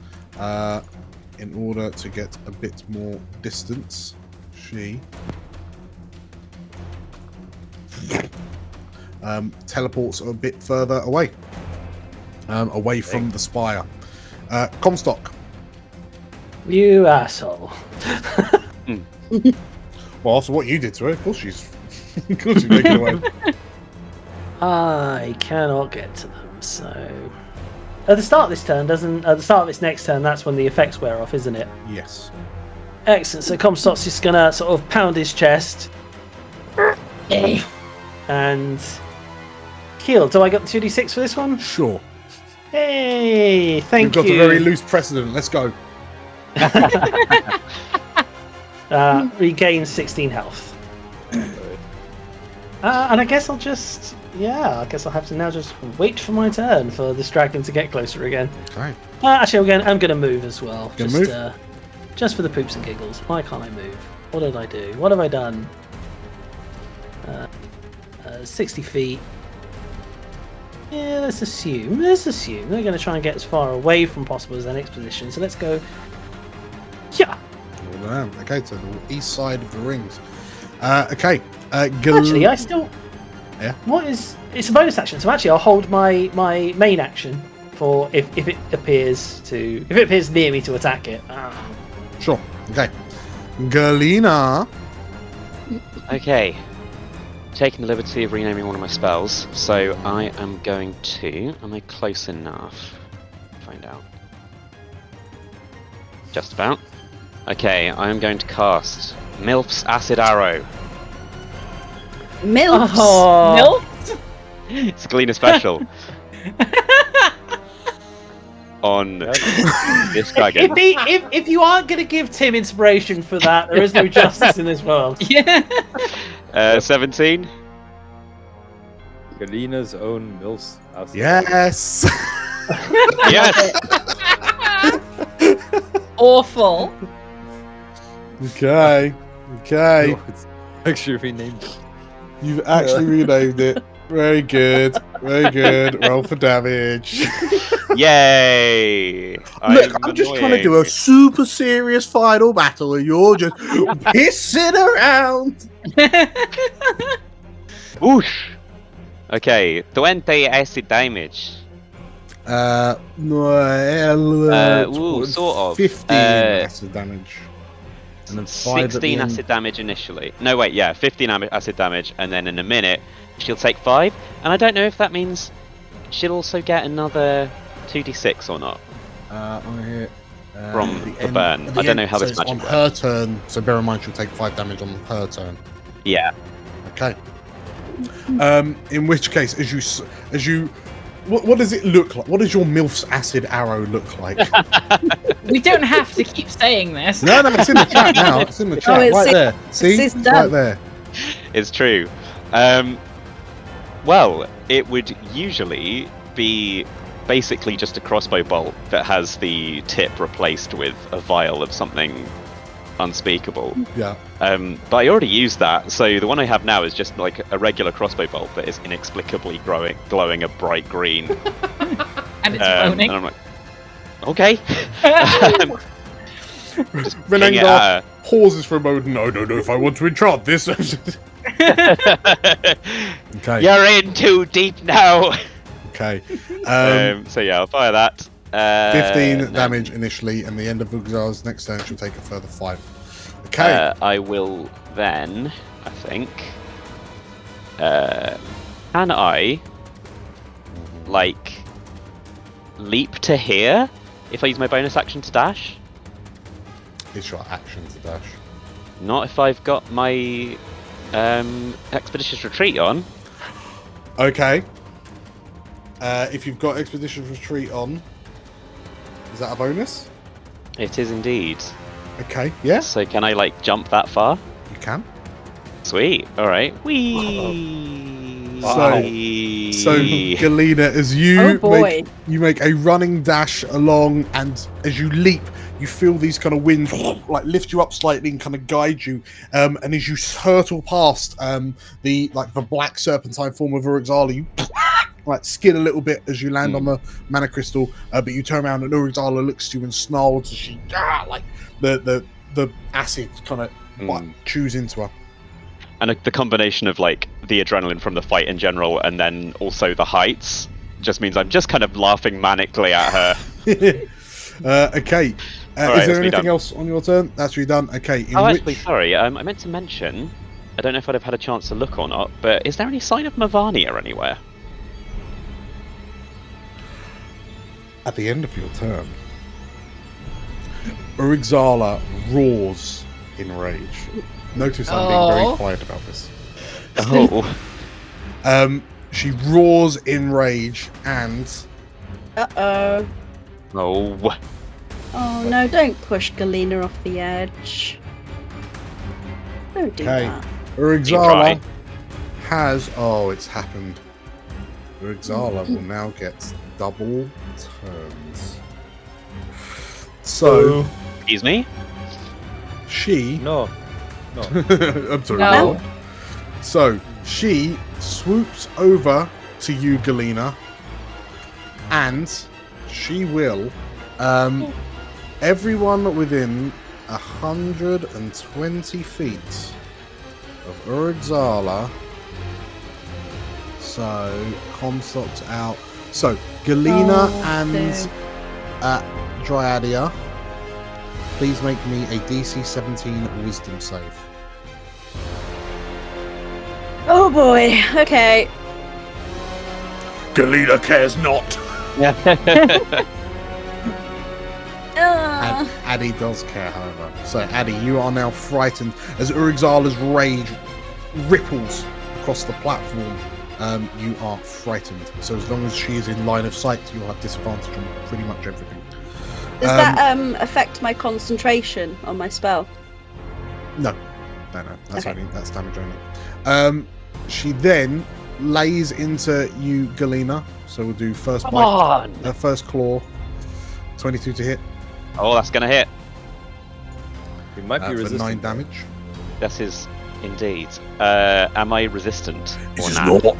in order to get a bit more distance, she teleports a bit further away. Away from the spire. Comstock. You asshole. Well, after what you did to her, of course she's making away. I cannot get to them, so... At the start of this turn, at the start of its next turn, that's when the effects wear off, isn't it? Yes. Excellent, so Comstock's just gonna sort of pound his chest. And... Heal. Do I get the 2d6 for this one? Sure. Hey, thank You've got you. a very loose precedent. Let's go. Regain 16 health. And I guess I'll just... Yeah, I guess I'll have to now just wait for my turn for this dragon to get closer again. Okay. Actually, I'm going to move as well. Gonna Just, move? just for the poops and giggles. Why can't I move? What did I do? What have I done? 60 feet. Yeah, let's assume. They're going to try and get as far away from possible as their next position. So let's go... Yeah! Okay, so the east side of the rings. Okay. Actually, I still... Yeah. What is... It's a bonus action, so actually I'll hold my main action for if it appears near me to attack it. Sure. Okay. Galena. okay. Taking the liberty of renaming one of my spells, so I am going to... Am I close enough? Find out. Just about. Okay, I am going to cast Milf's Acid Arrow. Milks. Oh. Milk? It's a Galena special. on this dragon. If you aren't going to give Tim inspiration for that, there is no justice in this world. Yeah. 17. Galina's own Mills. Yes. Yes. Awful. Okay. Okay. It's actually renamed it. You've actually renamed it. Very good. Very good. Roll for damage. Yay! Look, I'm just trying to do a super serious final battle, and you're just pissing around. Whoosh! Okay, 20 acid damage. No, Ooh, sort of. 15 acid damage. And then 5 at the 16 end. acid damage initially. No, wait, yeah, 15 acid damage, and then in a minute, she'll take 5. And I don't know if that means she'll also get another 2d6 or not. On here. From at the end- burn. at the I don't know end, how so this it's magic on works. her turn, so bear in mind she'll take 5 damage on her turn. Yeah. Okay. In which case, as you, what does it look like? What does your MILF's acid arrow look like? We don't have to keep saying this. No, it's in the chat now. It's in the chat, it's right in- there. See, it's it's done. right there. It's true. Well, it would usually be basically just a crossbow bolt that has the tip replaced with a vial of something unspeakable. Yeah. But I already used that, so the one I have now is just like a regular crossbow bolt that is inexplicably glowing a bright green. And it's And moaning. I'm like, okay. Just ping it Renengar at her. pauses for a moment. No, if I want to enchant this. Okay. You're in too deep now. Okay. So yeah, I'll fire that. 15 no. damage initially, and the end of Uxar's next turn she'll take a further 5. Okay. I will then, I think. Can I, like, leap to here if I use my bonus action to dash? It's your action to dash. Not if I've got my expeditious retreat on. Okay. If you've got Expedition Retreat on, is that a bonus? It is indeed. Okay, yes, So can I like jump that far? you can. Sweet. All right. Whee. So Galena, as you Oh boy. make a running dash along, and as you leap, you feel these kind of winds like lift you up slightly and kind of guide you. And as you hurtle past the black serpentine form of Uruxala, you like skid a little bit as you land on the mana crystal, but you turn around and Uruxala looks to you and snarls as she like the acid kind of chews into her. And the combination of like the adrenaline from the fight in general, and then also the heights, just means I'm just kind of laughing manically at her. Okay. Alright, is there that's me anything done. else on your turn? That's you done. Okay. Oh, actually, sorry. I meant to mention. I don't know if I'd have had a chance to look or not, but is there any sign of Mavania anywhere? At the end of your turn, Uruxala roars in rage. Notice I'm being very Oh. quiet about this. Oh. She roars in rage and Uh-oh. Oh. Oh no, don't push Galena off the edge. Don't do Okay. that. Uruxala has... Oh, it's happened. Uruxala will now get double turns. So, Excuse me? she... No. I'm sorry. No. So, she swoops over to you, Galena, and she will... everyone within 120 feet of Uruxala. So, Comstock's out. So, Galena and dude. Dryadia, please make me a DC 17 Wisdom save. Oh boy. Okay. Galena cares not. Addy does care, however. So, Addy, you are now frightened as Uruxala's rage ripples across the platform. you are frightened. So as long as she is in line of sight, you'll have disadvantage on pretty much everything. Does that affect my concentration on my spell? No. That's Okay. that's damage only. She then lays into you, Galena. So we'll do first Come bite, on! first claw, 22 to hit Oh, that's gonna hit. We might be for resistant. 9 damage. This is indeed. Am I resistant or This is not? not.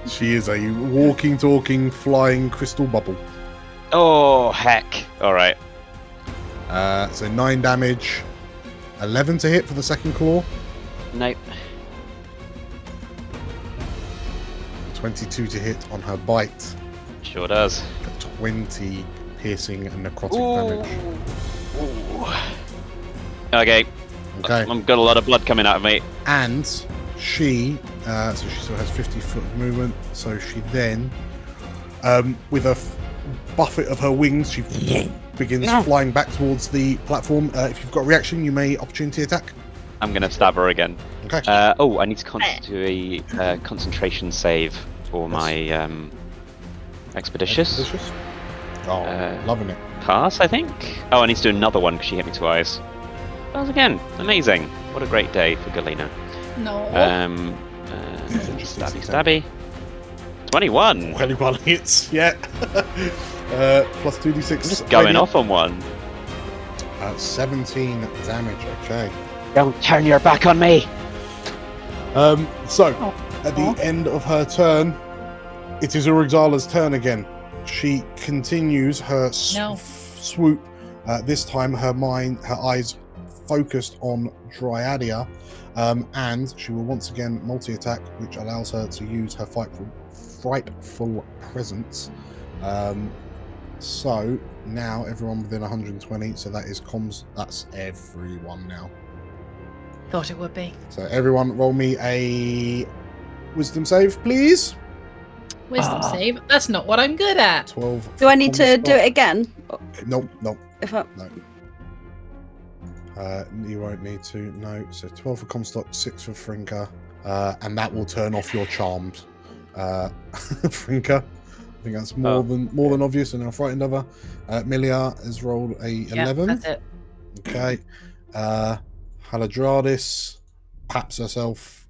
She is a walking, talking, flying crystal bubble. Oh heck! All right. So 9 damage, 11 to hit for the second claw, Nope. 22 to hit on her bite, Sure does. 20 piercing and necrotic damage. Okay. Okay. I've got a lot of blood coming out of me. And she, so she still has 50 foot of movement. So she then, with a buffet of her wings, she begins flying back towards the platform. If you've got a reaction, you may opportunity attack. I'm gonna stab her again. Okay. I need to do a concentration save for my expeditious Oh, loving it. pass, I think. Oh, I need to do another one because she hit me twice. Once again, amazing. What a great day for Galena. No. Stabby, stabby. 21. 21 hits, yeah. Plus 2d6. I'm just going off on one. 17 damage, okay. Don't turn your back on me. So, at the end of her turn, it is Urugzala's turn again. She continues her swoop. This time, her eyes focused on Dryadia, and she will once again multi-attack, which allows her to use her frightful presence. So now everyone within 120. So that is comms. That's everyone now. Thought it would be. So everyone, roll me a wisdom save, please. Wisdom save? That's not what I'm good at. 12. Do I need to do it again? Nope. If I... No. You won't need to. No. So 12 for Comstock, 6 for Frinker, and that will turn off your charms. Frinker. I think that's more than obvious, and I'm frightened of her. Milia has rolled a 11. That's it. Okay. Haladradis paps herself.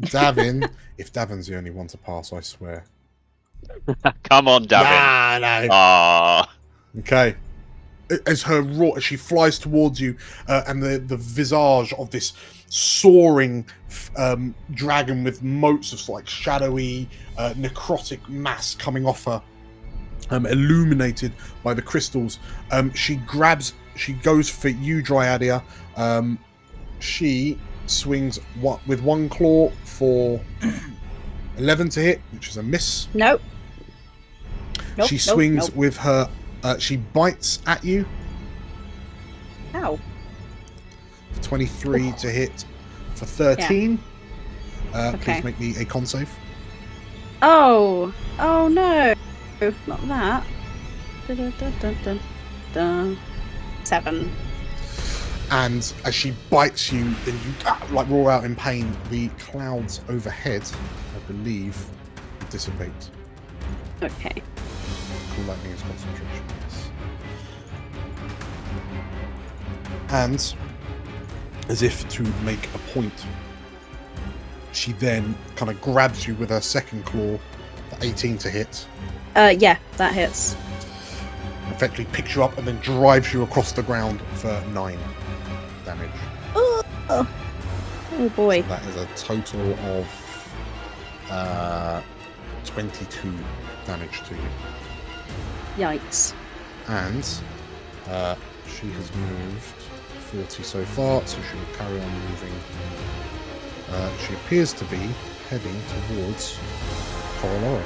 Davin, if Davin's the only one to pass, I swear. Come on, Davin. No. Aww. Okay. As she flies towards you, and the visage of this soaring dragon with motes of like shadowy necrotic mass coming off her, illuminated by the crystals. She goes for you, Dryadia. She swings with one claw for 11 to hit, which is a miss. Nope. She swings with her. She bites at you. Ow. 23 to hit for 13. Okay. Please make me a con save. Oh no. Not that. Dun, dun, dun, dun, dun. 7. And as she bites you, and you like roar out in pain, the clouds overhead, I believe, dissipate. Okay. Cool lightning is concentration. Yes. And as if to make a point, she then kind of grabs you with her second claw for 18 to hit. Yeah, that hits. Effectively picks you up and then drives you across the ground for 9 damage. Oh boy. So that is a total of 22 damage to you. Yikes. And she has moved 40 so far, so she will carry on moving. She appears to be heading towards Coraloro.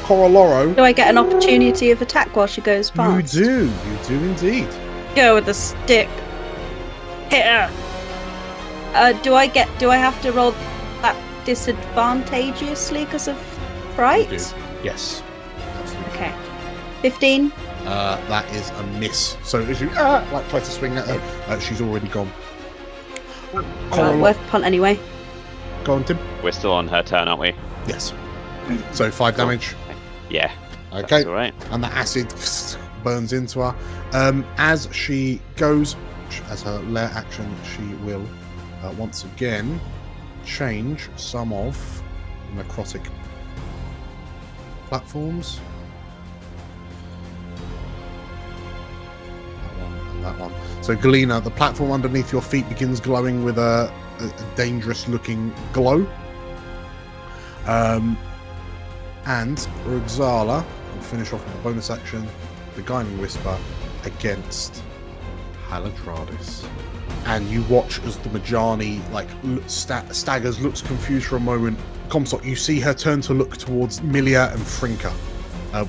Coraloro, Do I get an opportunity of attack while she goes past? you do indeed. Go with the stick. Hit her. Do I have to roll that disadvantageously because of fright? You do. Yes. Absolutely. Okay. 15. That is a miss. So as you try to swing at her, she's already gone. Worth a punt anyway. Go on, Tim. We're still on her turn, aren't we? Yes. So 5 damage. Yeah. Okay. That's all right. And the acid burns into her. As she goes, as her lair action, she will once again change some of the necrotic platforms. That one and that one. So, Galena, the platform underneath your feet begins glowing with a dangerous-looking glow. And Urgzala will finish off with a bonus action, the Guiding Whisper, against Haladradis. And you watch as the Majani staggers, looks confused for a moment. Comstock, you see her turn to look towards Milia and Frinka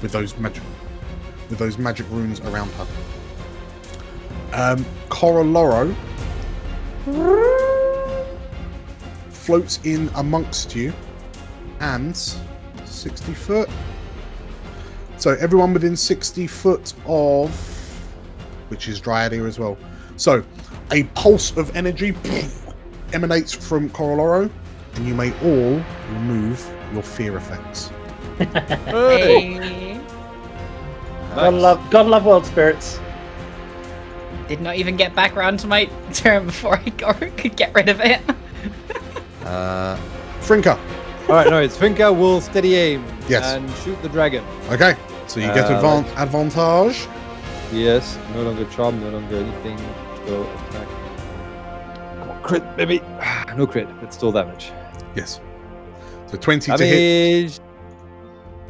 with those magic runes around her. Coroloro floats in amongst you and 60 foot. So everyone within 60 foot of, which is Dryad here as well. So a pulse of energy emanates from Coroloro, and you may all remove your fear effects. Hey. God love world spirits. Did not even get back around to my turn before I could get rid of it. Frinka. Alright, no, it's Finka will steady aim Yes. and shoot the dragon. Okay, so you get advantage. Yes, no longer charm, no longer anything. Go attack. Come on, crit, baby. No crit, but still damage. Yes. So 20 to hit.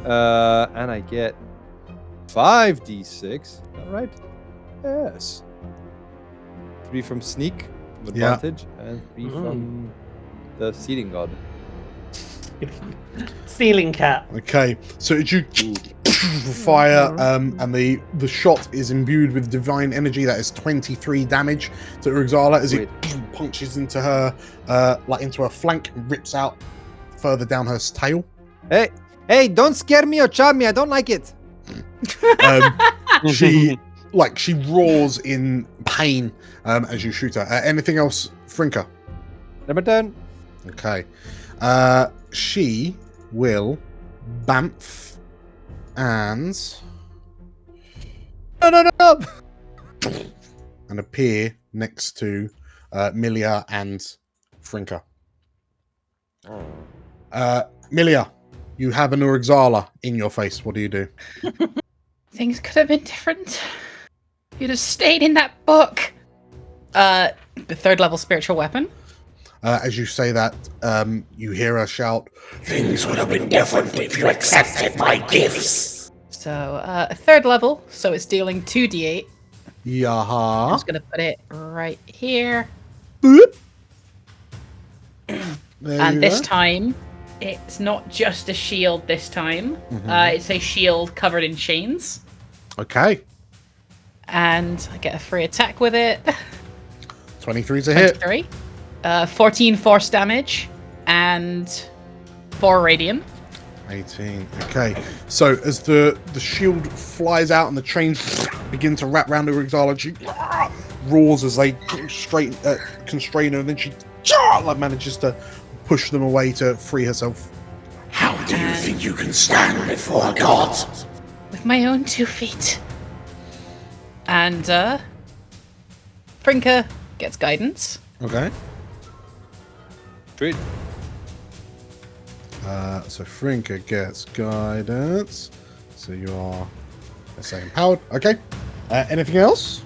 And I get 5d6. Is that right? Yes. 3 from sneak, with Yeah. advantage, and 3 from the seeding god. Ceiling cat. Okay, so as you fire, and the shot is imbued with divine energy. That is 23 damage to Urgzala as it punches into her, into her flank, and rips out further down her tail. Hey, don't scare me or charm me. I don't like it. She roars in pain as you shoot her. Anything else, Frinka? Number 10. Okay. She will bamf and and appear next to Milia and Frinka. Milia, you have an Urgzala in your face. What do you do? Things could have been different. You'd have stayed in that book. The 3rd level spiritual weapon. As you say that, you hear her shout, Things would have been different if you accepted my gifts. So, a 3rd level, so it's dealing 2d8. I'm Yaha. just gonna put it right here. Boop. There And you this go. time, it's not just a shield this time. It's a shield covered in chains. Okay. And I get a free attack with it. 23 to hit. 23. 14 force damage. And 4 radiant. 18. Okay. So as the shield flies out and the chains begin to wrap around Urgzala, she roars as they constrain her, and then she manages to push them away to free herself. How do you think you can stand before a god? With my own 2 feet. And Frinka gets guidance. Okay. Sweet. So Frinka gets guidance. So you are, let's say, empowered. Okay. Anything else?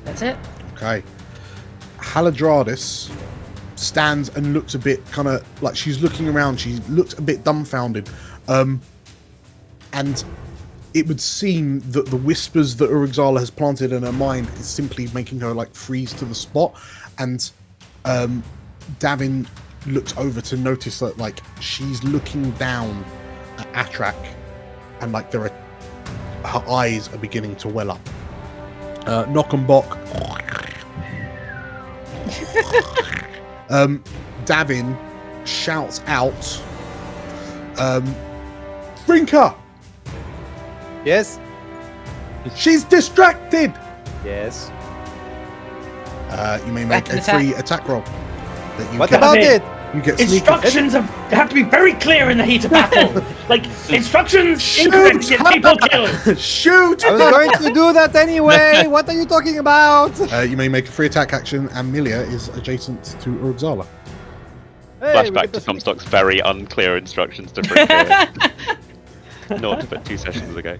That's it. Okay. Haladradis stands and looks a bit kind of like she's looking around. She looks a bit dumbfounded. And it would seem that the whispers that Urgzala has planted in her mind is simply making her freeze to the spot. And Davin looks over to notice that she's looking down at Atrak, and her eyes are beginning to well up. Knockenbach. Davin shouts out, Frinka! Yes. She's distracted! Yes. You may make Weapon a free attack roll. that you What get, about it? it? you get sneak Instructions have to be very clear in the heat of battle. Like, instructions incorrect get people killed. Shoot! I was going to do that anyway. What are you talking about? You may make a free attack action, and Milia is adjacent to Urugzala. Hey, we Flashback get to the sneak- Comstock's very unclear instructions to Frinker. Not to put 2 sessions ago.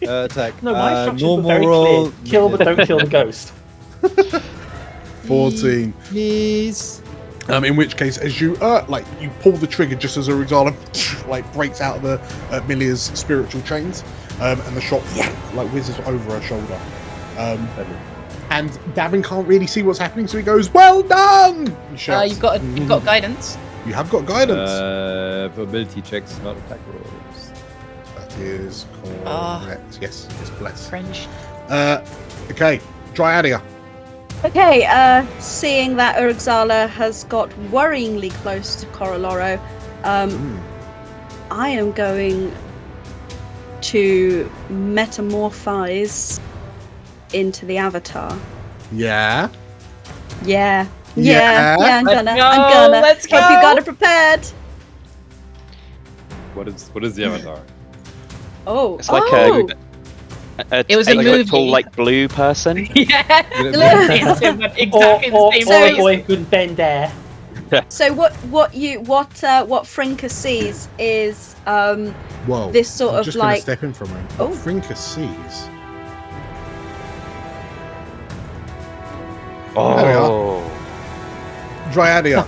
Attack. No, my instructions no were very moral. clear. Kill, but don't kill the ghost. 14. Please. In which case, as you you pull the trigger just as Urugzala breaks out of the Milia's spiritual chains, and the shot whizzes over her shoulder. And Davin can't really see what's happening, so he goes, "Well done!" He shouts. You've got guidance. You have got guidance. Ability checks, not attack rolls. That is correct. Yes, it's blessed. Cringe. Okay, Dryadia. Okay, seeing that Urugzala has got worryingly close to Coroloro, I am going to metamorphise into the avatar. Yeah. Yeah, Yeah. I'm Let's gonna. go, let's Hope go. you got it prepared. What is the avatar? Oh, It's like It was a like movie. tall, like blue person. Yeah. It's him, but exactly the same So- voice. Boy who couldn't bend there. So what Frinker sees is Whoa. this sort I'm of just gonna like step in for a moment. Oh. What Frinker sees. Oh. Dryadia.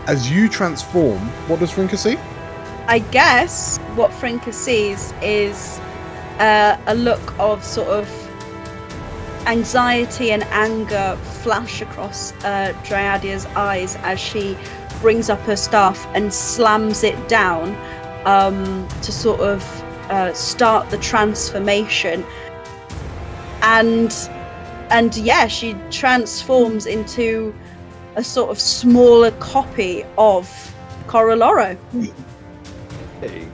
As you transform, what does Frinker see? I guess what Frinker sees is a look of sort of anxiety and anger flash across Dryadia's eyes as she brings up her staff and slams it down to sort of start the transformation. And yeah, she transforms into a sort of smaller copy of Coroloro. Hey.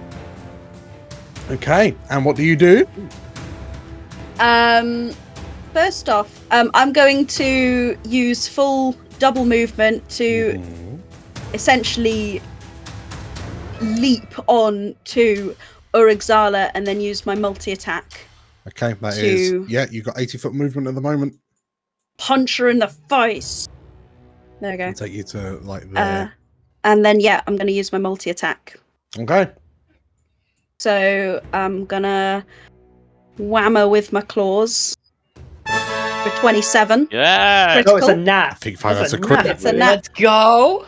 Okay, and what do you do? First off, I'm going to use full double movement to essentially leap on to Urugzala and then use my multi-attack. Okay, that is To- you've got 80-foot movement at the moment. Punch her in the face. There we go. I'll take you to like there. And then I'm going to use my multi-attack. Okay. So I'm gonna wham her with my claws for 27. Yeah. No, it's a Critical. nat. I think that's a crit. It's a nat. Let's go.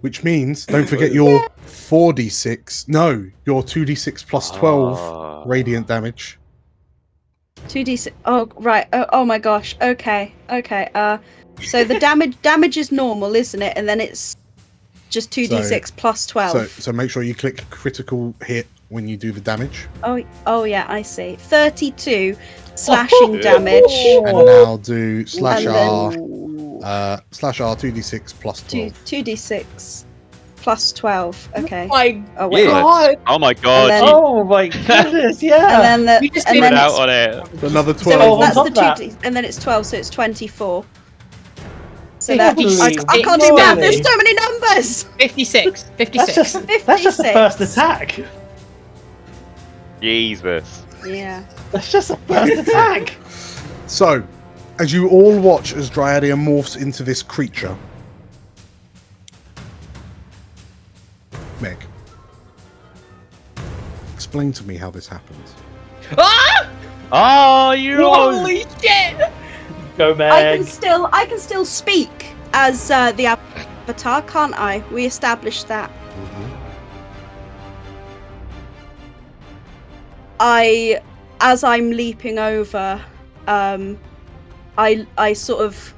Which means don't forget your 4d6. No, your 2d6 plus 12 radiant damage. 2d6. Oh right. Oh my gosh. Okay. So the damage is normal, isn't it? And then it's just 2d6 plus 12. So make sure you click critical hit when you do the damage. Oh yeah, I see. 32 slashing damage. And now do slash And R. then Slash R 2d6 plus 12. 2d6 plus 12. Okay. My Oh wait. Yeah. God. Oh my god. And then- Oh my goodness, yeah. And then You just and did Put then out it's, on it. Another so 12. that's on the top of 2d, and then it's 12, so it's 24. So Hey, that holy I can't do math. There's moly. so many numbers. 56. That's 56. just the first attack. Jesus. Yeah. That's just the first attack. So, as you all watch as Dryadia morphs into this creature, Meg, explain to me how this happens. Ah! Oh, you. Holy shit! Go, I Meg. can still speak as the avatar, can't I? We established that. As I'm leaping over, I sort of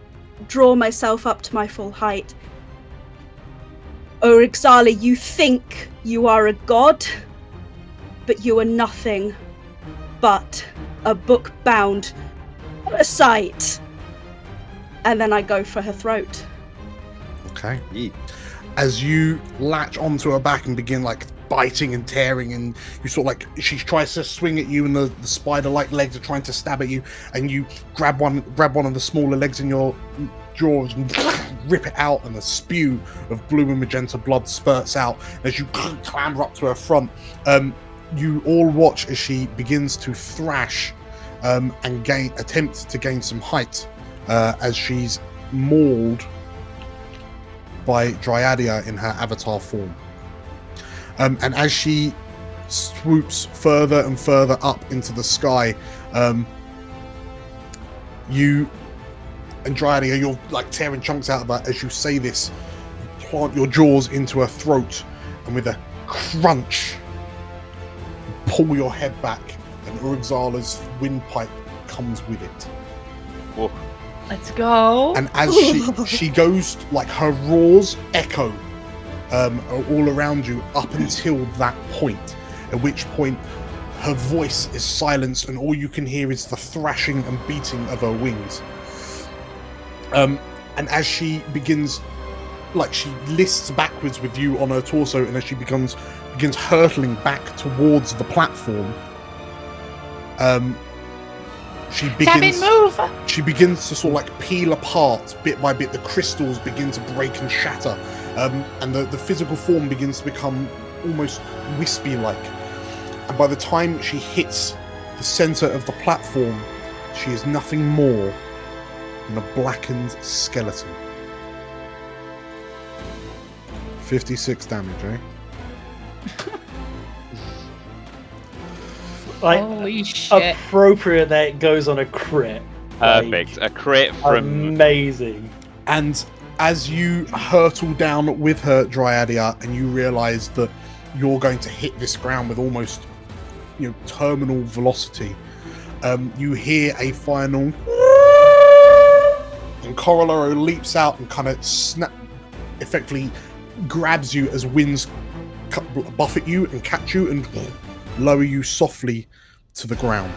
draw myself up to my full height. Urugzala, you think you are a god, but you are nothing but a book-bound parasite. And then I go for her throat. Okay. Yeet. As you latch onto her back and begin like biting and tearing, and you sort of like she tries to swing at you, and the spider-like legs are trying to stab at you, and you grab one of the smaller legs in your jaws and rip it out, and a spew of blue and magenta blood spurts out as you clamber up to her front. You all watch as she begins to thrash and attempt to gain some height as she's mauled by Dryadia in her avatar form. And as she swoops further and further up into the sky, you and Dryadia, you're like tearing chunks out of her. As you say this, you plant your jaws into her throat, and with a crunch, pull your head back, and Urugzala's windpipe comes with it. Whoa. Let's go. And as she goes, like her roars echo all around you up until that point, at which point her voice is silenced and all you can hear is the thrashing and beating of her wings. And as she begins, like she lists backwards with you on her torso, and as she begins hurtling back towards the platform, she begins to sort of like peel apart bit by bit. The crystals begin to break and shatter, and the physical form begins to become almost wispy-like. And by the time she hits the center of the platform, she is nothing more than a blackened skeleton. 56 damage, eh? Like, Holy shit. appropriate that it goes on a crit. Perfect. A crit from. Amazing. And as you hurtle down with her, Dryadia, and you realize that you're going to hit this ground with almost, terminal velocity, you hear a final, and Corolaro leaps out and kind of effectively grabs you as winds buffet you and catch you and lower you softly to the ground.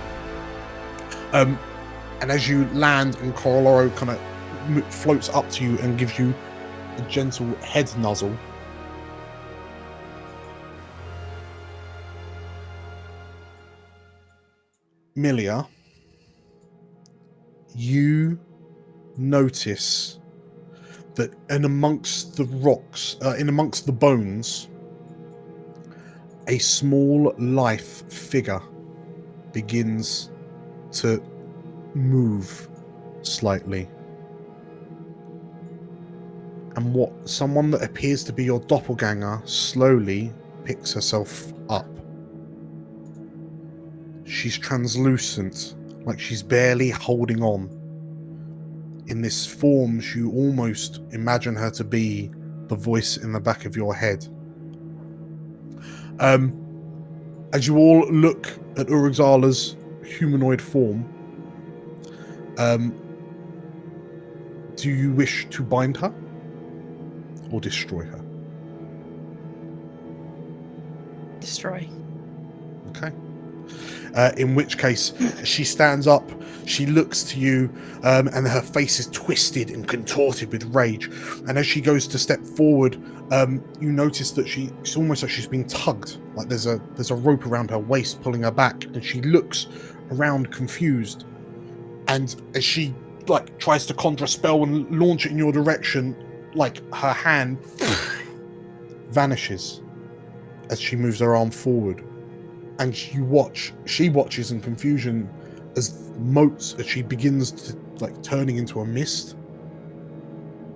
And as you land, and Corolaro kind of floats up to you and gives you a gentle head nuzzle, Milia, you notice that in amongst the rocks, in amongst the bones, a small life figure begins to move slightly. And someone that appears to be your doppelganger slowly picks herself up. She's translucent, like she's barely holding on. In this form, you almost imagine her to be the voice in the back of your head. As you all look at Urugzala's humanoid form, do you wish to bind her or destroy her? Destroy. Okay. In which case, she stands up, she looks to you, and her face is twisted and contorted with rage. And as she goes to step forward, you notice that it's almost like she's being tugged. Like there's a rope around her waist pulling her back, and she looks around confused. And as she tries to conjure a spell and launch it in your direction, her hand vanishes as she moves her arm forward. And she watches in confusion as she begins to turning into a mist,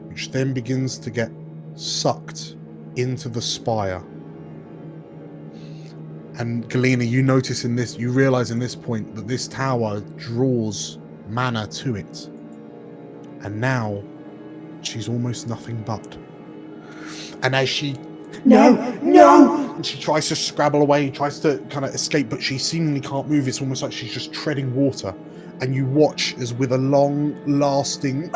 which then begins to get sucked into the spire. And Galena, you realize in this point that this tower draws mana to it. And now she's almost nothing but. And as she No! And she tries to scrabble away, tries to kind of escape, but she seemingly can't move. It's almost like she's just treading water. And you watch as with a long-lasting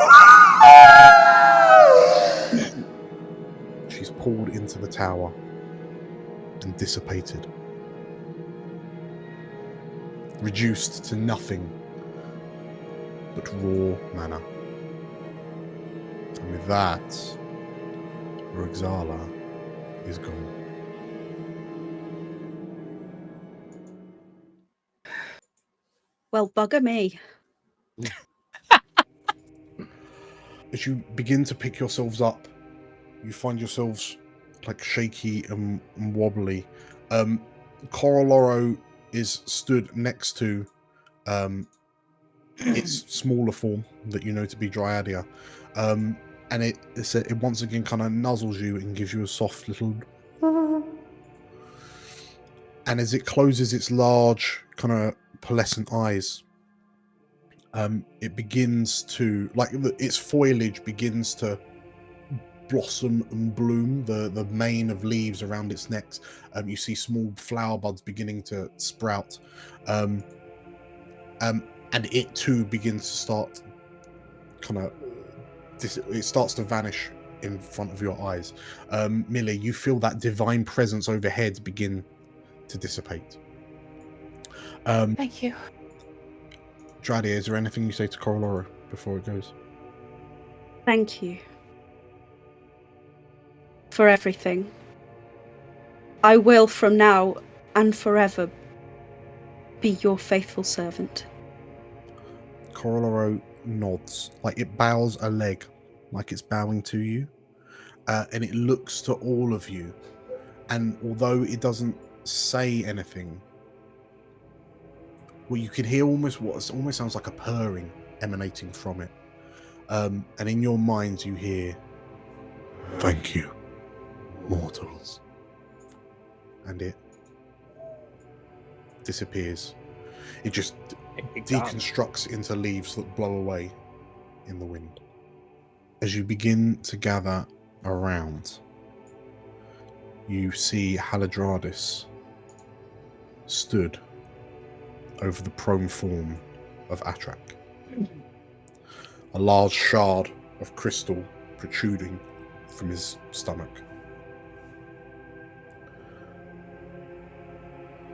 she's pulled into the tower and dissipated. Reduced to nothing but raw mana. And with that, Urugzala is gone. Well, bugger me. As you begin to pick yourselves up, you find yourselves like shaky and wobbly. Coroloro is stood next to its smaller form that you know to be Dryadia, and it once again kind of nuzzles you and gives you a soft little. And as it closes its large, kind of pearlescent eyes, it begins to its foliage begins to blossom and bloom. The mane of leaves around its neck. You see small flower buds beginning to sprout, and it too begins to start kind of. It starts to vanish in front of your eyes. Millie, you feel that divine presence overhead begin to dissipate. Thank you. Dradia, is there anything you say to Corolora before it goes? Thank you for everything. I will from now and forever be your faithful servant. Coroloro nods, like it bows a leg, like it's bowing to you, and it looks to all of you. And although it doesn't say anything, well, you can hear almost sounds like a purring emanating from it. And in your minds, you hear, "Thank you, mortals," and it disappears. It just deconstructs into leaves that blow away in the wind. As you begin to gather around, you see Haladradis stood over the prone form of Atrak. A large shard of crystal protruding from his stomach.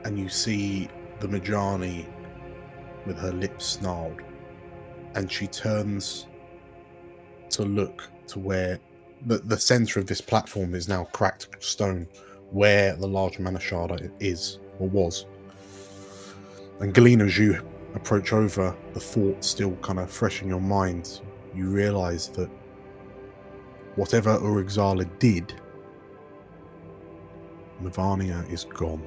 And you see the Majani with her lips snarled, and she turns to look to where the center of this platform is now cracked stone, where the large mana shard is or was. And Galena, as you approach over, the thought still kind of fresh in your mind, you realize that whatever Urugzala did, Navania is gone,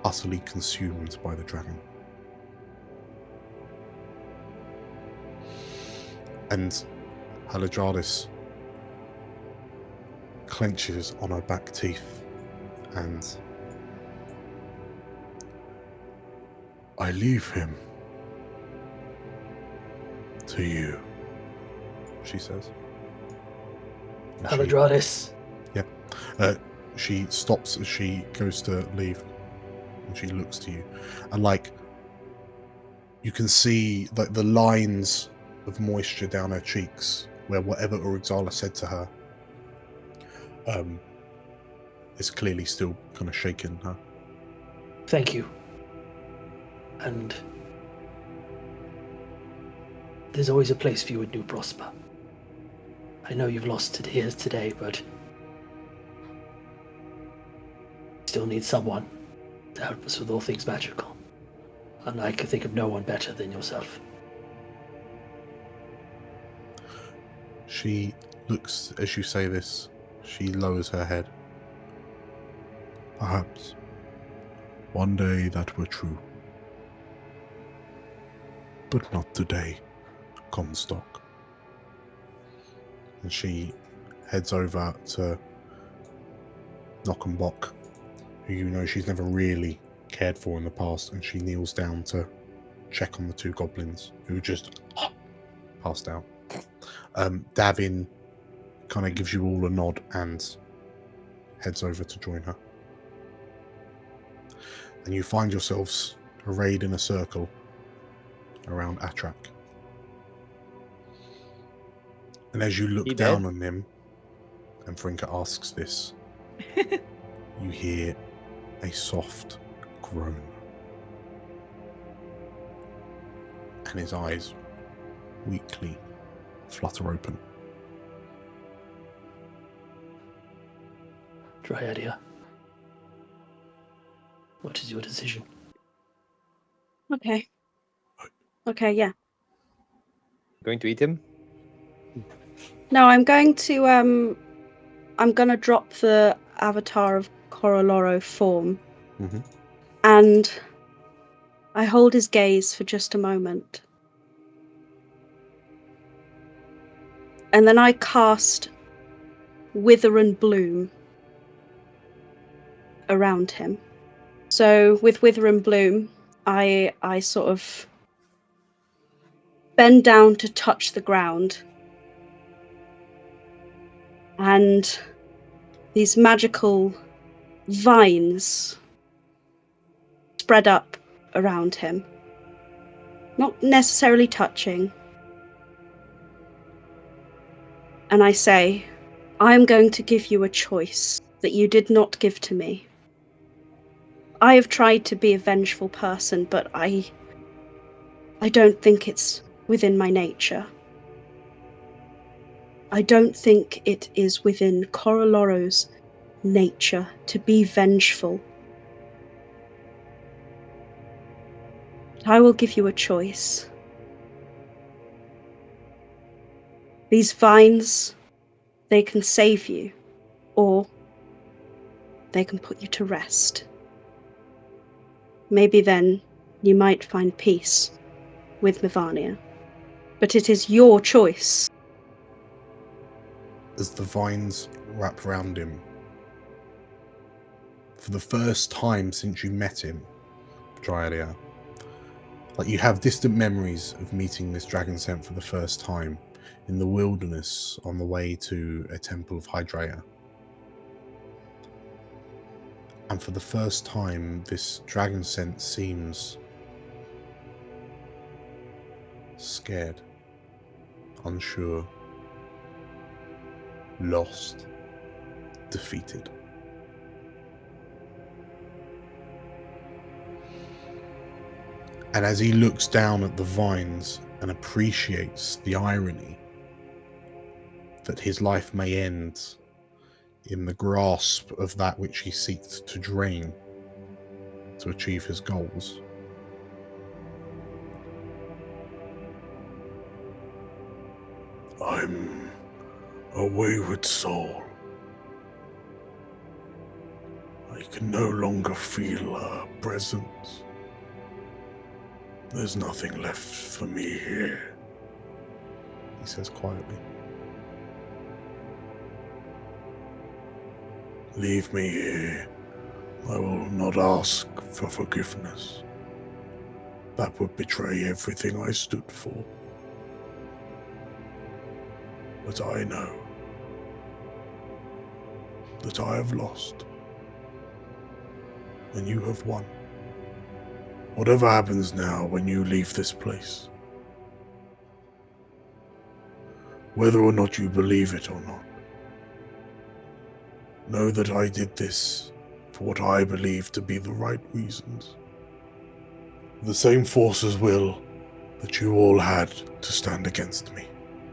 utterly consumed by the dragon. And Haladradis clenches on her back teeth and I leave him to you, she says. Haladradis. She stops as she goes to leave and she looks to you, and like you can see like the lines of moisture down her cheeks where whatever Urugzala said to her is clearly still kind of shaking her. Thank you. And there's always a place for you at New Prosper. I know you've lost it here today, but still need someone to help us with all things magical. And I can think of no one better than yourself. She looks, as you say this, she lowers her head. Perhaps one day that were true. But not today, Comstock. And she heads over to Knockenbock, who you know she's never really cared for in the past, and she kneels down to check on the two goblins who just passed out. Davin kind of gives you all a nod and heads over to join her. And you find yourselves arrayed in a circle around Atrak. And as you look down on him, and Frinka asks this, you hear a soft groan. And his eyes weakly flutter open. Dryadia, what is your decision? Okay, yeah. Going to eat him? No, I'm going to drop the avatar of Coroloro form. Mhm. And I hold his gaze for just a moment. And then I cast Wither and Bloom around him. So with Wither and Bloom, I sort of bend down to touch the ground. And these magical vines spread up around him. Not necessarily touching. And I say, I am going to give you a choice that you did not give to me. I have tried to be a vengeful person, but I don't think it's within my nature. I don't think it is within Coroloro's nature to be vengeful. But I will give you a choice. These vines, they can save you, or they can put you to rest. Maybe then you might find peace with Mivania. But it is your choice. As the vines wrap around him, for the first time since you met him, Dryadia, like you have distant memories of meeting this dragon scent for the first time in the wilderness on the way to a temple of Hydrea. And for the first time, this dragon scent seems scared, unsure, lost, defeated. And as he looks down at the vines and appreciates the irony that his life may end in the grasp of that which he seeks to drain to achieve his goals, I'm a wayward soul. I can no longer feel her presence. There's nothing left for me here, he says quietly. Leave me here. I will not ask for forgiveness. That would betray everything I stood for. But I know that I have lost, and you have won. Whatever happens now when you leave this place, whether or not you believe it or not, know that I did this for what I believe to be the right reasons. The same forces will that you all had to stand against me.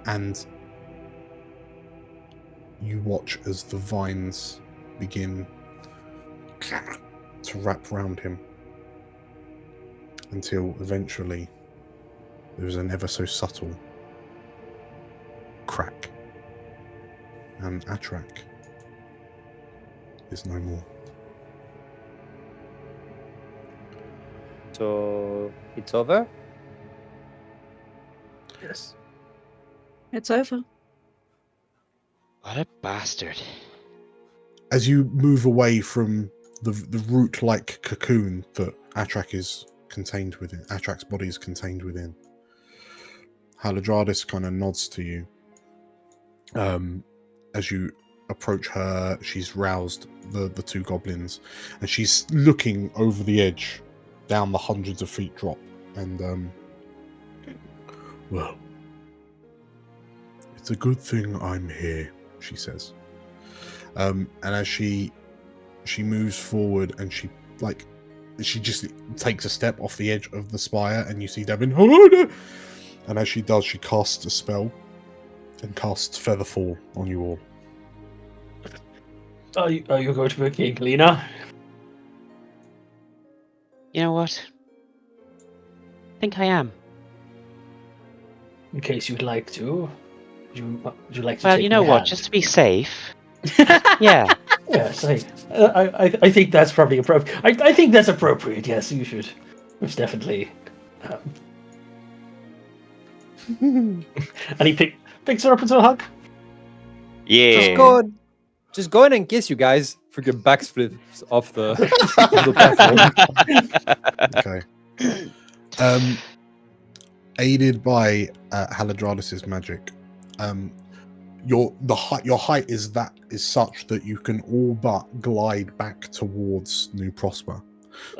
And you watch as the vines begin to wrap around him until eventually there is an ever so subtle crack, and Atrak is no more. So it's over? Yes. It's over. What a bastard. As you move away from the root-like cocoon that Atrak is contained within, Atrak's body is contained within, Haladradis kind of nods to you. As you approach her, she's roused the two goblins, and she's looking over the edge, down the hundreds of feet drop, and well, it's a good thing I'm here, she says. And as she moves forward, and she just takes a step off the edge of the spire, and you see Devin. Oh no! And as she does, she casts a spell and casts Featherfall on you all. Are you going to be king, Lena? You know what? I think I am. in case you'd like to. Would you like to Well, take you know my what? hand? Just to be safe. Yeah. Yes, I think that's probably appropriate. I think that's appropriate. Yes, you should. Most definitely. And he picks her up into a hug. Yeah. Just go in and kiss you guys for your backflips off the, off the platform. Okay. Aided by Haladradis's magic, your height is such that you can all but glide back towards New Prosper.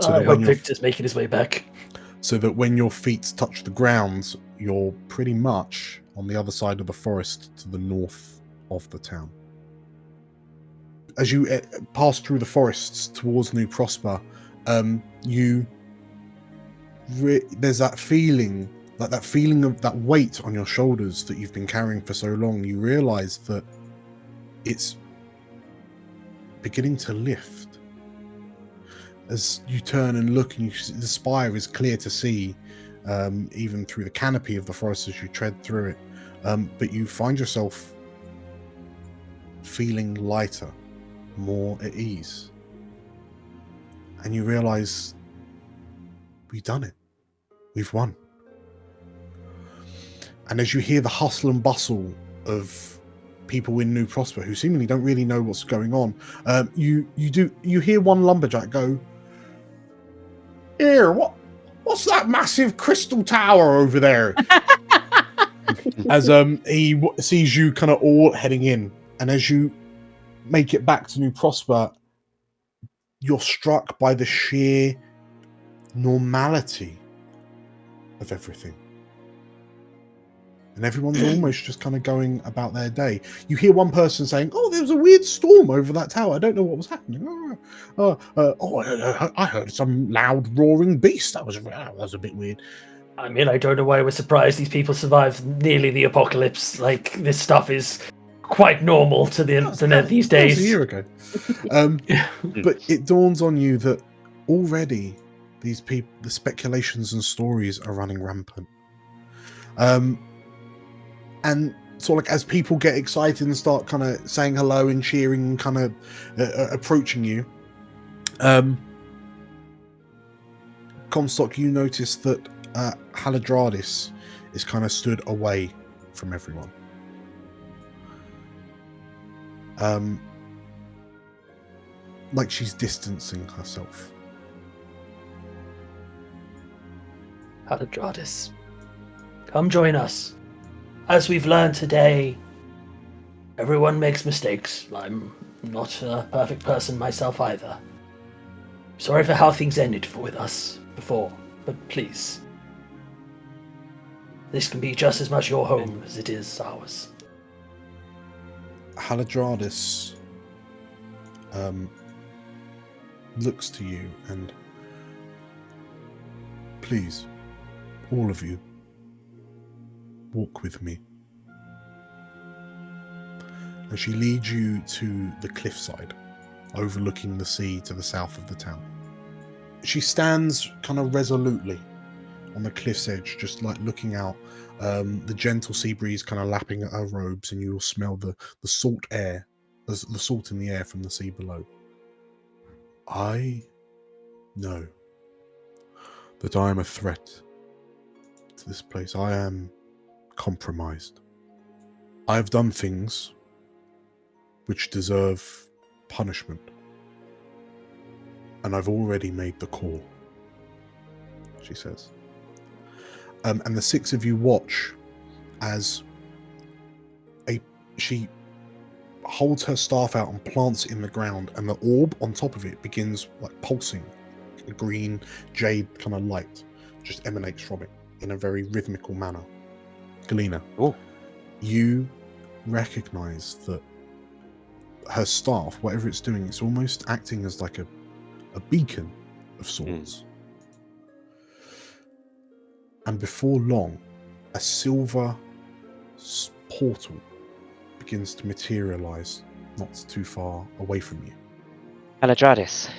So I that hope Victor's making his way back. So that when your feet touch the ground, you're pretty much on the other side of the forest to the north of the town. As you pass through the forests towards New Prosper, there's that feeling, like that feeling of that weight on your shoulders that you've been carrying for so long. You realize that it's beginning to lift. As you turn and look, and the spire is clear to see, even through the canopy of the forest as you tread through it. But you find yourself feeling lighter, more at ease. And you realize, we've done it. We've won. And as you hear the hustle and bustle of people in New Prosper who seemingly don't really know what's going on, you hear one lumberjack go, "Here, what's that massive crystal tower over there?" As he sees you kind of all heading in, and as you make it back to New Prosper, you're struck by the sheer normality of everything. And everyone's almost just kind of going about their day. You hear one person saying, "Oh, there was a weird storm over that tower. I don't know what was happening. I heard some loud roaring beast. That was a bit weird." I mean, I don't know why we're surprised these people survived nearly the apocalypse. Like, this stuff is quite normal to the internet these days. That was a year ago. But it dawns on you that already these people, the speculations and stories are running rampant. And sort of like as people get excited and start kind of saying hello and cheering and kind of approaching you, Comstock, you notice that Haladradis is kind of stood away from everyone. Like she's distancing herself. Haladradis, come join us. As we've learned today, everyone makes mistakes. I'm not a perfect person myself either. Sorry for how things ended with us before, but please. This can be just as much your home as it is ours. Haladradis looks to you and, "Please, all of you, walk with me." And she leads you to the cliffside, overlooking the sea to the south of the town. She stands kind of resolutely on the cliff's edge, just like looking out, the gentle sea breeze kind of lapping at her robes, and you'll smell the salt air, the salt in the air from the sea below. "I know that I am a threat to this place. I am compromised. I have done things which deserve punishment, and I've already made the call," she says. And the six of you watch as she holds her staff out and plants it in the ground, and the orb on top of it begins like pulsing. A green jade kind of light just emanates from it in a very rhythmical manner. Galena, you recognize that her staff, whatever it's doing, it's almost acting as like a beacon of sorts. And before long, a silver portal begins to materialize not too far away from you. Haladradis,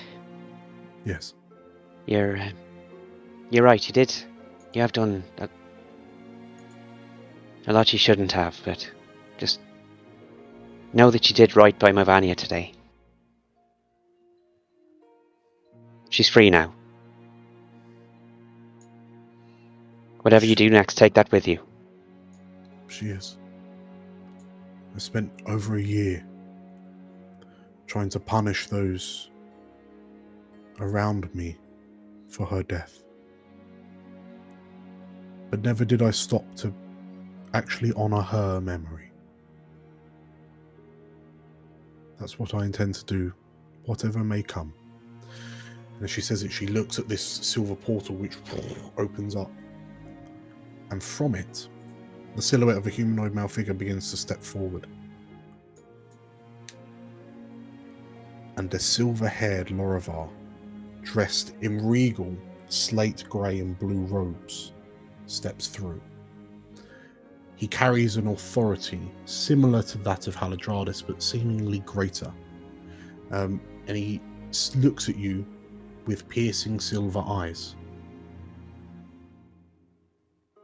Yes. you're right. You have done A lot you shouldn't have, but just know that you did right by my Vanya today. She's free now. Whatever you do next, take that with you. She is. I spent over a year trying to punish those around me for her death. But never did I stop to actually honor her memory. That's what I intend to do, whatever may come. And as she says it, she looks at this silver portal which opens up. And from it, the silhouette of a humanoid male figure begins to step forward. And a silver-haired Lorivar, dressed in regal slate grey and blue robes, steps through. He carries an authority similar to that of Haladradis, but seemingly greater. And he looks at you with piercing silver eyes.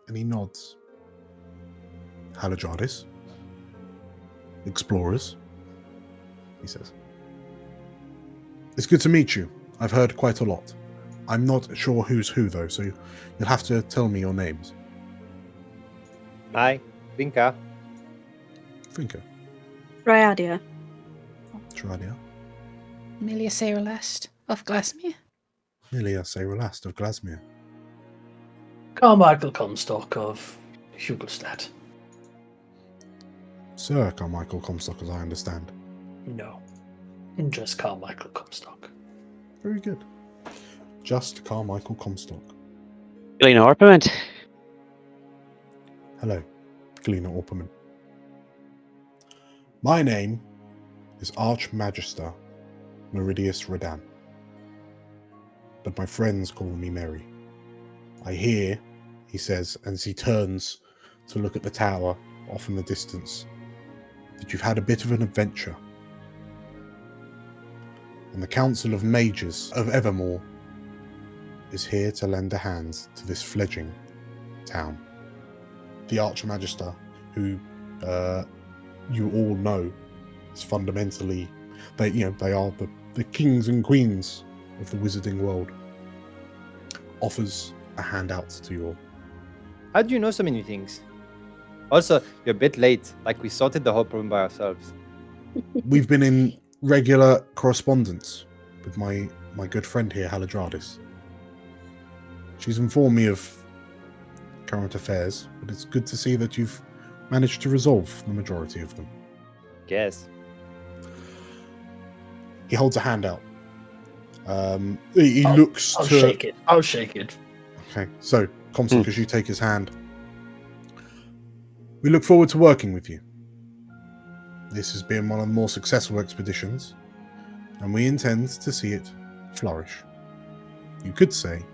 And he nods. Haladradis. Explorers, he says. It's good to meet you. I've heard quite a lot. I'm not sure who's who, though, so you'll have to tell me your names. Hi, Vinka. Finka. Ryadia. Shradia. Amelia Sayrelest of Glasmere. Milia Sayrelast of Glasmere. Carmichael Comstock of Hugelstadt. Sir Carmichael Comstock, as I understand. No. Just Carmichael Comstock. Very good. Just Carmichael Comstock. Galena Orpiment. Hello, Galena Orperman. My name is Archmagister Meridius Redan, but my friends call me Mary. I hear, he says, as he turns to look at the tower off in the distance, that you've had a bit of an adventure. And the Council of Mages of Evermore is here to lend a hand to this fledgling town. The Archmagister, who you all know is fundamentally, they are the kings and queens of the wizarding world, offers a handout to you all. How do you know so many things? Also, you're a bit late. Like, we sorted the whole problem by ourselves. We've been in regular correspondence with my good friend here, Haladradis. She's informed me of current affairs, but it's good to see that you've managed to resolve the majority of them. Guess. He holds a hand out. He looks I'll to... shake it. I'll shake it. Okay, so, Comstock, as you take his hand, we look forward to working with you. This has been one of the more successful expeditions, and we intend to see it flourish. You could say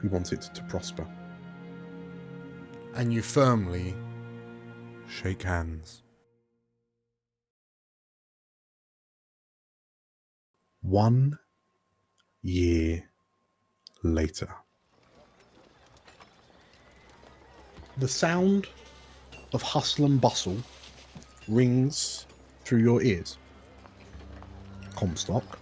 we want it to prosper. And you firmly shake hands. 1 year later. The sound of hustle and bustle rings through your ears. Comstock.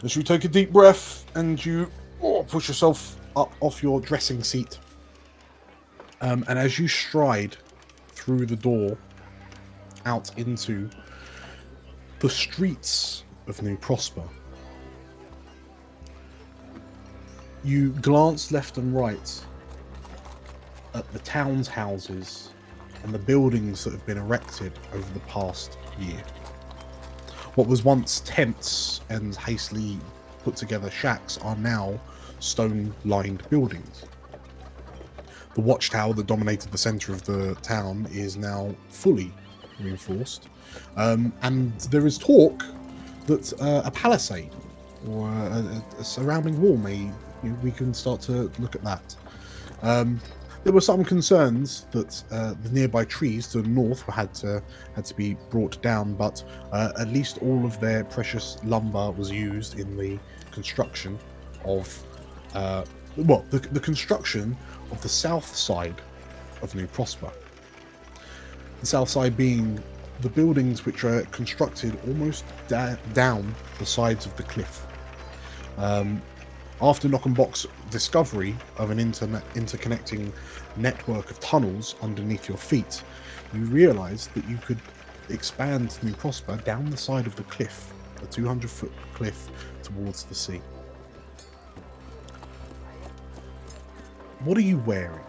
As you take a deep breath and you push yourself up off your dressing seat, and as you stride through the door out into the streets of New Prosper, you glance left and right at the town's houses and the buildings that have been erected over the past year. What was once tents and hastily put together shacks are now stone-lined buildings. The watchtower that dominated the centre of the town is now fully reinforced, and there is talk that a palisade or a surrounding wall we can start to look at that. There were some concerns that the nearby trees to the north had to be brought down, but at least all of their precious lumber was used in the construction of well, the construction of the south side of New Prosper. The south side being the buildings which are constructed almost down the sides of the cliff. After Knockenbock's discovery of an interconnecting network of tunnels underneath your feet, you realised that you could expand New Prosper down the side of the cliff, a 200-foot cliff towards the sea. What are you wearing?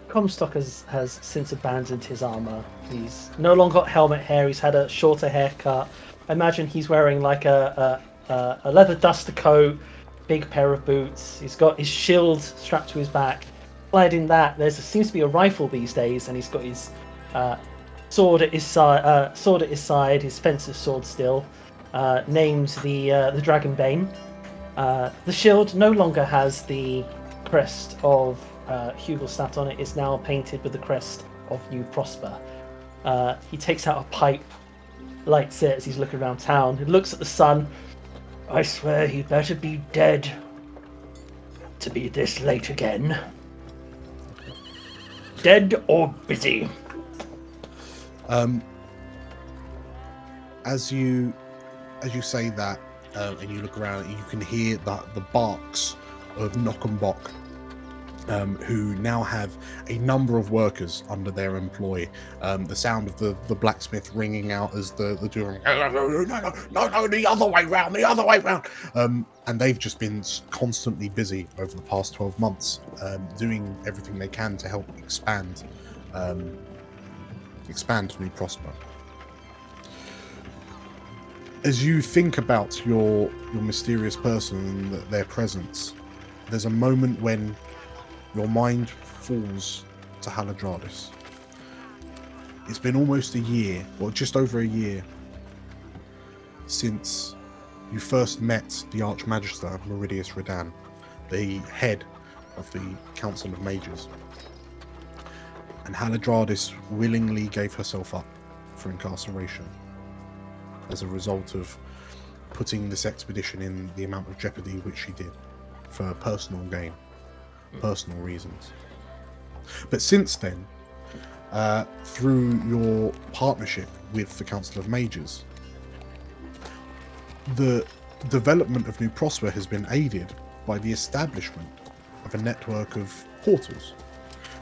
Comstock has since abandoned his armor. He's no longer got helmet hair. He's had a shorter haircut. I imagine he's wearing like a leather duster coat, big pair of boots. He's got his shield strapped to his back. Clad in that, there seems to be a rifle these days, and he's got his sword at his side. His fencer's sword still, named the Dragonbane. The shield no longer has the crest of Hugelstadt on it. It's now painted with the crest of New Prosper. He takes out a pipe, lights it as he's looking around town. He looks at the sun. I swear he better be dead to be this late again. Dead or busy. As you say that, and you look around, you can hear the barks of Knockenbock, who now have a number of workers under their employ. The sound of the blacksmith ringing out as the doing, no, the other way round. And they've just been constantly busy over the past 12 months, doing everything they can to help expand New Prosper. As you think about your mysterious person and their presence, there's a moment when your mind falls to Haladradis. It's been almost a year, or just over a year, since you first met the Archmagister Meridius Redan, the head of the Council of Mages. And Haladradis willingly gave herself up for incarceration as a result of putting this expedition in the amount of jeopardy which she did for personal gain, personal reasons. But since then, through your partnership with the Council of Mages, the development of New Prosper has been aided by the establishment of a network of portals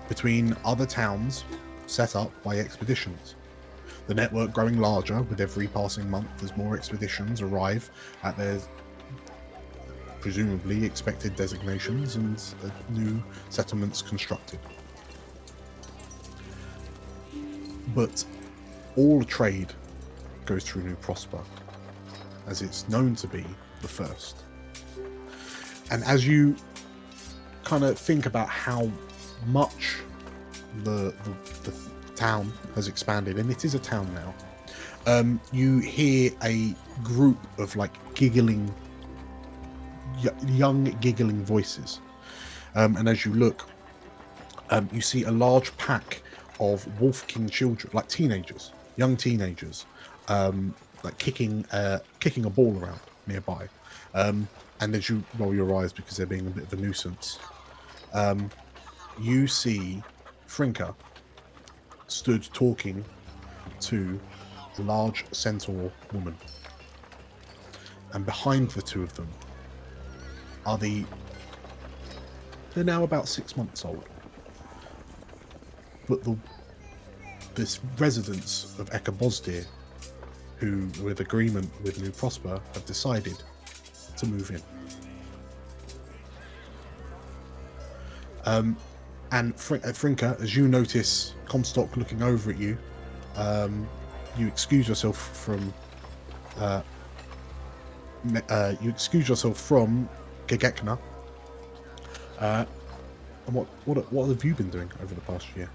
between other towns set up by expeditions. The network growing larger with every passing month as more expeditions arrive at their presumably expected designations and new settlements constructed. But all trade goes through New Prosper, as it's known to be the first. And as you kind of think about how much the town has expanded, and it is a town now, you hear a group of like giggling, young giggling voices, and as you look, you see a large pack of Wolf King children, like teenagers, young teenagers, like kicking a ball around nearby. And as you roll your eyes because they're being a bit of a nuisance, you see Frinka stood talking to a large centaur woman. And behind the two of them are they're now about 6 months old. But this residents of Ekabosdir, who, with agreement with New Prosper, have decided to move in. And Frinka, as you notice Comstock looking over at you, you excuse yourself from Gegekna. And what have you been doing over the past year?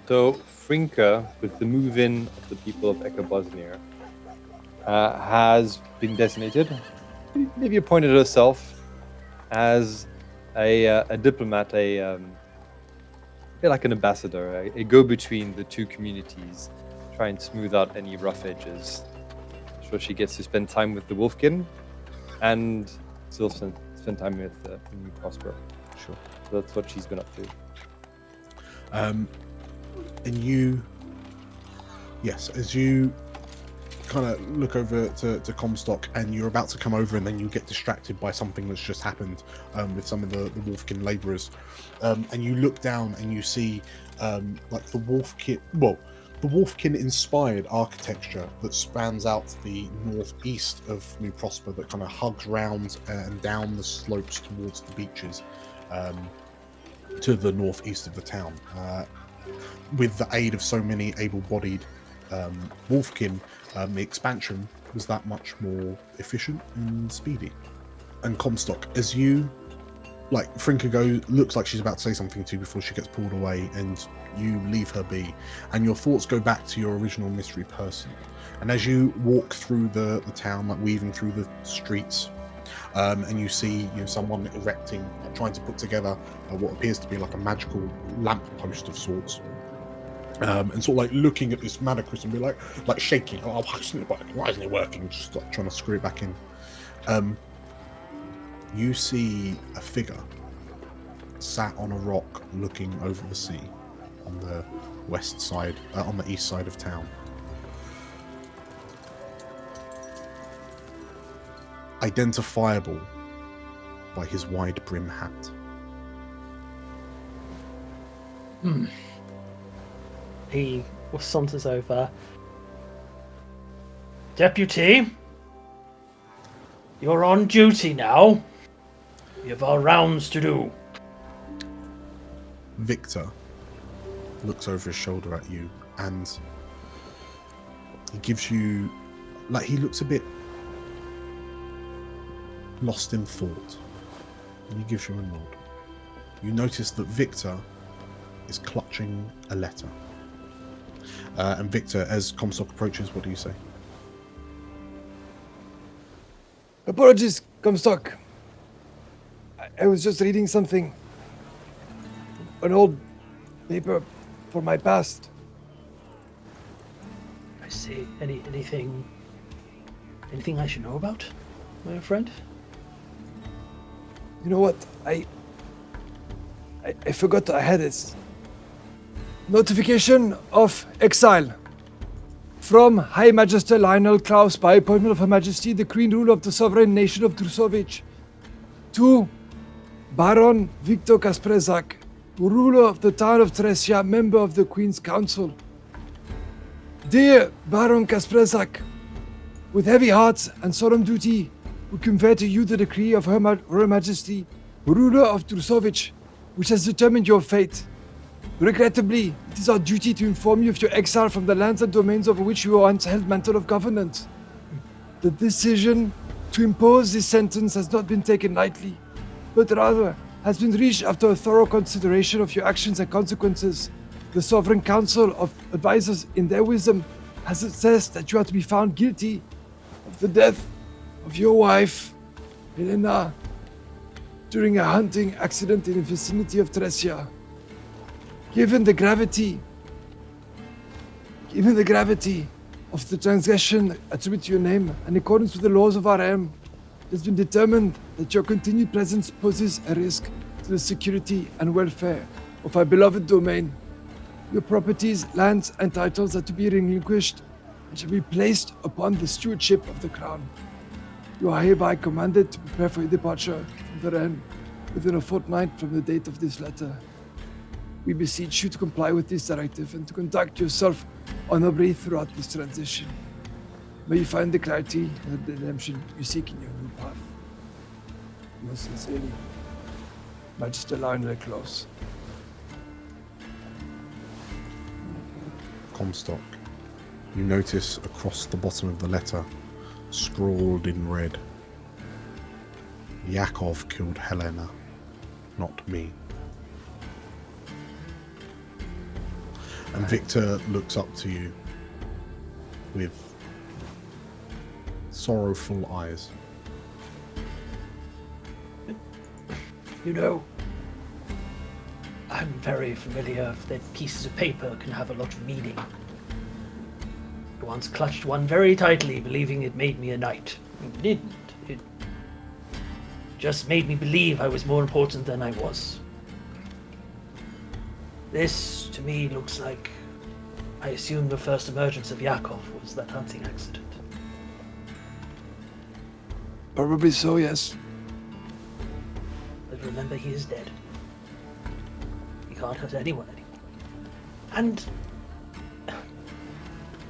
So Frinka, with the move-in of the people of Ekabosnir, has been designated, maybe appointed herself as a diplomat, a bit like an ambassador, a go-between the two communities, try and smooth out any rough edges. So she gets to spend time with the Wolfkin and still spend time with New Prosper. Sure. So that's what she's been up to. And you, yes, as you kind of look over to Comstock, and you're about to come over, and then you get distracted by something that's just happened with some of the Wolfkin laborers, and you look down and you see like the Wolfkin inspired architecture that spans out the northeast of New Prosper, that kind of hugs round and down the slopes towards the beaches to the northeast of the town. With the aid of so many able-bodied Wolfkin, the expansion was that much more efficient and speedy. And Comstock, as you, like, Frinka looks like she's about to say something to you before she gets pulled away, and you leave her be, and your thoughts go back to your original mystery person. And as you walk through the town, like weaving through the streets, and you see someone erecting, trying to put together what appears to be like a magical lamppost of sorts. And sort of like looking at this manacris and be like shaking. Oh, why isn't it working? Just like trying to screw it back in. You see a figure sat on a rock looking over the sea on the west side, on the east side of town. Identifiable by his wide brim hat. He saunters over. Deputy, you're on duty now. We have our rounds to do. Victor looks over his shoulder at you, and he gives you, like, he looks a bit lost in thought, and he gives you a nod. You notice that Victor is clutching a letter. And Victor, as Comstock approaches, what do you say? Apologies, Comstock. I was just reading something. An old paper for my past. I see. Anything I should know about, my friend? You know what? I forgot I had this. Notification of exile. From High Majesty Lionel Klaus, by appointment of Her Majesty, the Queen Ruler of the Sovereign Nation of Drusovich, to Baron Victor Kasprezak, ruler of the town of Tresia, member of the Queen's Council. Dear Baron Kasprezak, with heavy hearts and solemn duty, we convey to you the decree of Her Majesty, ruler of Drusovich, which has determined your fate. Regrettably, it is our duty to inform you of your exile from the lands and domains over which you once held mantle of governance. The decision to impose this sentence has not been taken lightly, but rather has been reached after a thorough consideration of your actions and consequences. The Sovereign Council of Advisors, in their wisdom, has assessed that you are to be found guilty of the death of your wife, Helena, during a hunting accident in the vicinity of Tresia. Given the gravity of the transgression attributed to your name, and in accordance with the laws of our realm, it has been determined that your continued presence poses a risk to the security and welfare of our beloved domain. Your properties, lands, and titles are to be relinquished and shall be placed upon the stewardship of the crown. You are hereby commanded to prepare for your departure from the realm within a fortnight from the date of this letter. We beseech you to comply with this directive and to conduct yourself honorably throughout this transition. May you find the clarity and the redemption you seek in your new path. Most sincerely, Majesty Lionel Klaus. Comstock, you notice across the bottom of the letter, scrawled in red, Yakov killed Helena, not me. And Victor looks up to you with sorrowful eyes. You know, I'm very familiar that pieces of paper can have a lot of meaning. I once clutched one very tightly, believing it made me a knight. It didn't. just made me believe I was more important than I was. This, to me, looks like, I assume the first emergence of Yakov was that hunting accident. Probably so, yes. But remember, he is dead. He can't hurt anyone anymore. And...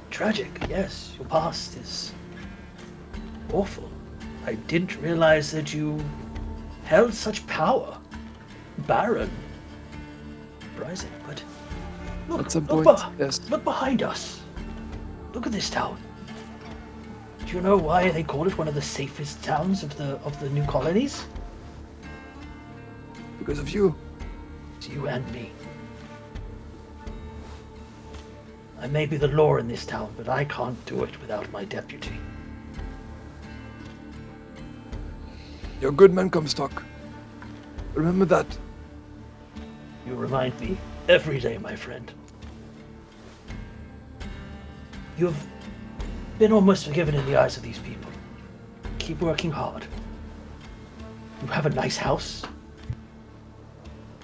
tragic, yes, your past is awful. I didn't realize that you held such power. Baron. Surprising, but look, At some look, point, yes. look behind us. Look at this town. Do you know why they call it one of the safest towns of the new colonies? Because of you. It's you and me. I may be the law in this town, but I can't do it without my deputy. You're a good man, Comstock. Remember that. You remind me every day, my friend. You've been almost forgiven in the eyes of these people. Keep working hard. You have a nice house.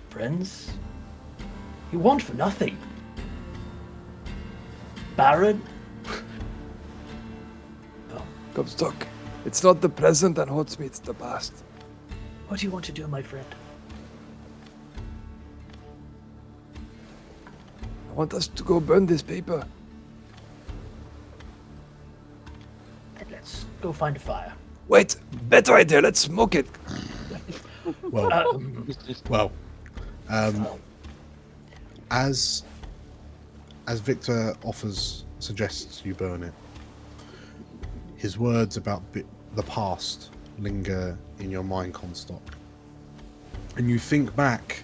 Friends. You want for nothing. Baron? Oh, Comstock, it's not the present that haunts me, it's the past. what do you want to do, my friend? I want us to go burn this paper. Let's go find a fire. Wait, better idea, let's smoke it. Well, well, as Victor suggests you burn it, his words about the past linger in your mind, Comstock. And you think back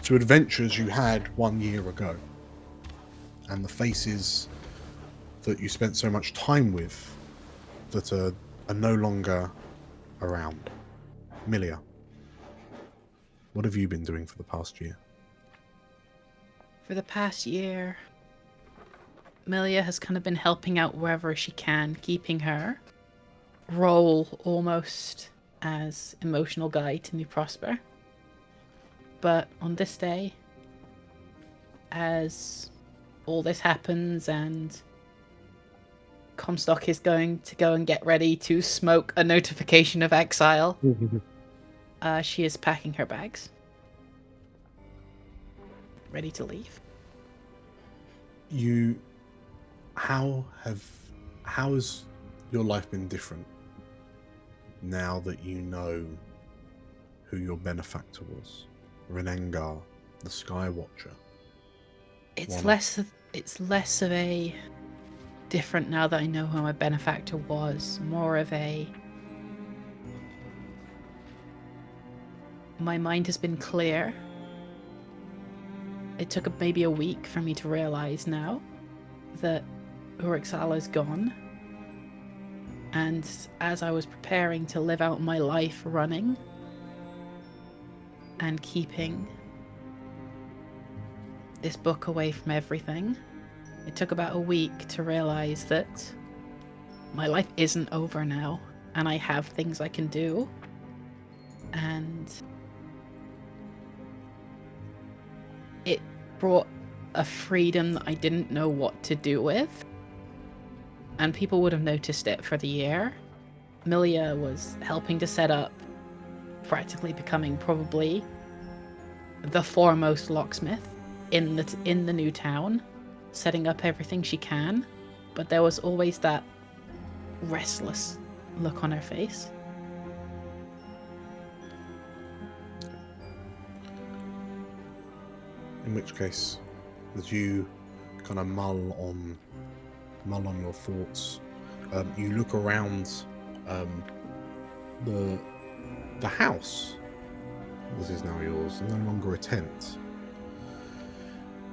to adventures you had 1 year ago, and the faces that you spent so much time with that are no longer around. Milia, what have you been doing for the past year? For the past year, Milia has kind of been helping out wherever she can, keeping her role almost as emotional guide to me prosper. But on this day, as all this happens and Comstock is going to go and get ready to smoke a notification of exile, she is packing her bags, ready to leave. How has your life been different now that you know who your benefactor was? Renengar, the Sky Watcher. It's less of a different now that I know who my benefactor was, more of a my mind has been clear. It took maybe a week for me to realize now that Urixala is gone. And as I was preparing to live out my life running and keeping this book away from everything, it took about a week to realize that my life isn't over now and I have things I can do. And it brought a freedom that I didn't know what to do with. And people would have noticed it for the year. Milia was helping to set up, practically becoming probably the foremost locksmith in the new town, setting up everything she can. But there was always that restless look on her face. In which case, as you kind of mull on your thoughts, you look around the house. This is now yours, no longer a tent.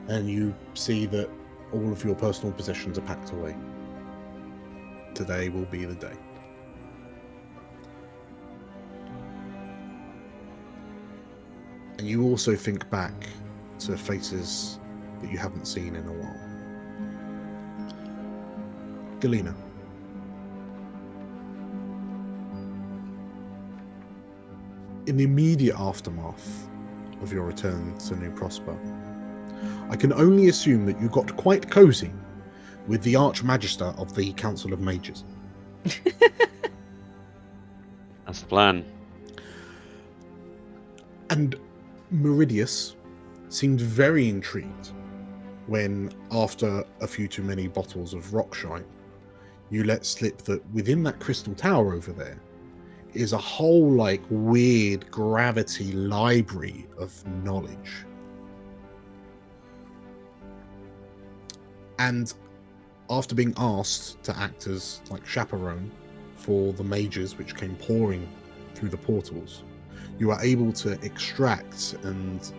And you see that all of your personal possessions are packed away. Today will be the day. And you also think back to faces that you haven't seen in a while. Galena. in the immediate aftermath of your return to New Prosper, I can only assume that you got quite cozy with the Archmagister of the Council of Mages. That's the plan. And Meridius seemed very intrigued when, after a few too many bottles of Rockshine, you let slip that within that crystal tower over there is a whole, like, weird gravity library of knowledge. And after being asked to act as, like, chaperone for the mages which came pouring through the portals, you are able to extract and...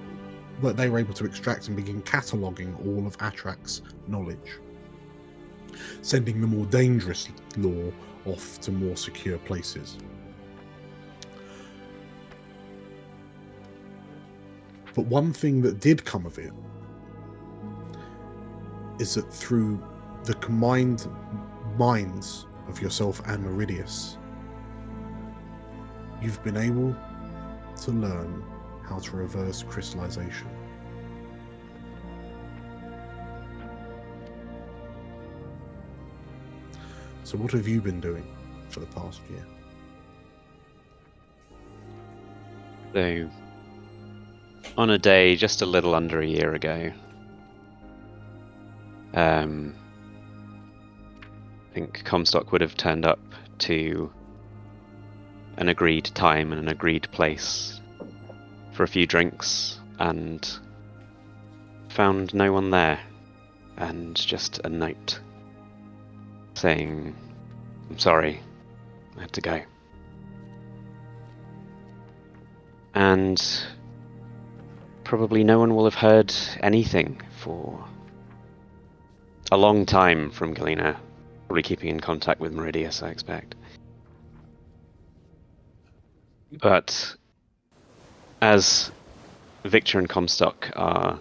Well, they were able to extract and begin cataloguing all of Atrak's knowledge, sending the more dangerous lore off to more secure places. But one thing that did come of it is that through the combined minds of yourself and Meridius, you've been able to learn how to reverse crystallization. So what have you been doing for the past year? So, on a day just a little under a year ago, I think Comstock would have turned up to an agreed time and an agreed place for a few drinks and found no one there, and just a note saying, "I'm sorry, I have to go." And probably no one will have heard anything for a long time from Galena, probably keeping in contact with Meridius, I expect. But as Victor and Comstock are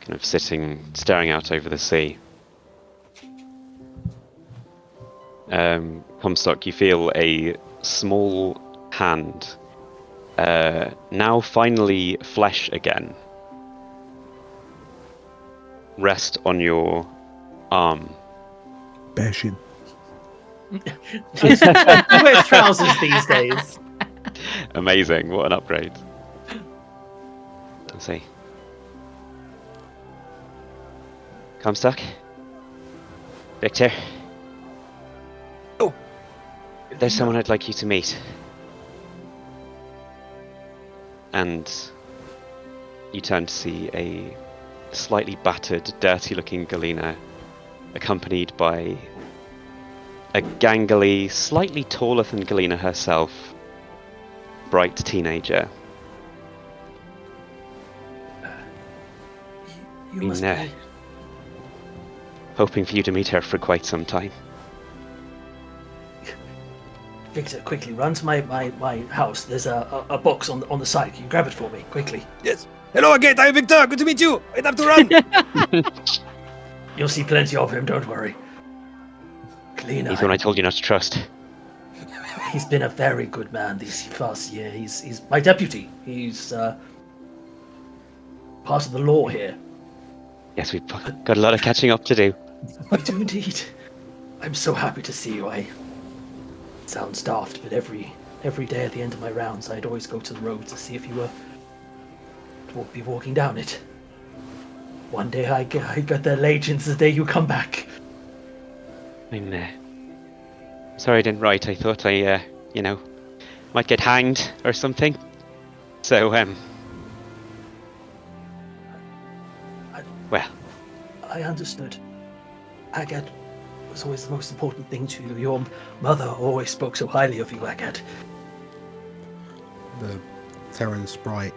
kind of staring out over the sea, Comstock, you feel a small hand, now finally flesh again, rest on your arm. Bashin. He wears trousers these days. Amazing, what an upgrade. Let's see. Comstock? Victor? Oh. There's someone I'd like you to meet. And you turn to see a slightly battered, dirty-looking Galena, accompanied by a gangly, slightly taller than Galena herself, bright teenager. You must be... Hoping for you to meet her for quite some time. Victor, quickly, run to my house. There's a box on the side. Can you grab it for me, quickly? Yes. Hello again, I'm Victor. Good to meet you. I have to run. You'll see plenty of him, don't worry. Galena, He's the one I told you not to trust. he's been a very good man this past year. He's my deputy. He's part of the law here. Yes, we've got a lot of catching up to do. We do indeed. I'm so happy to see you. It sounds daft, but every day at the end of my rounds, I'd always go to the road to see if you were to be walking down it. One day I got the legends the day you come back. I'm sorry I didn't write. I thought I, might get hanged or something. So, well. I understood. Agat was always the most important thing to you. Your mother always spoke so highly of you, Agat. The Terran sprite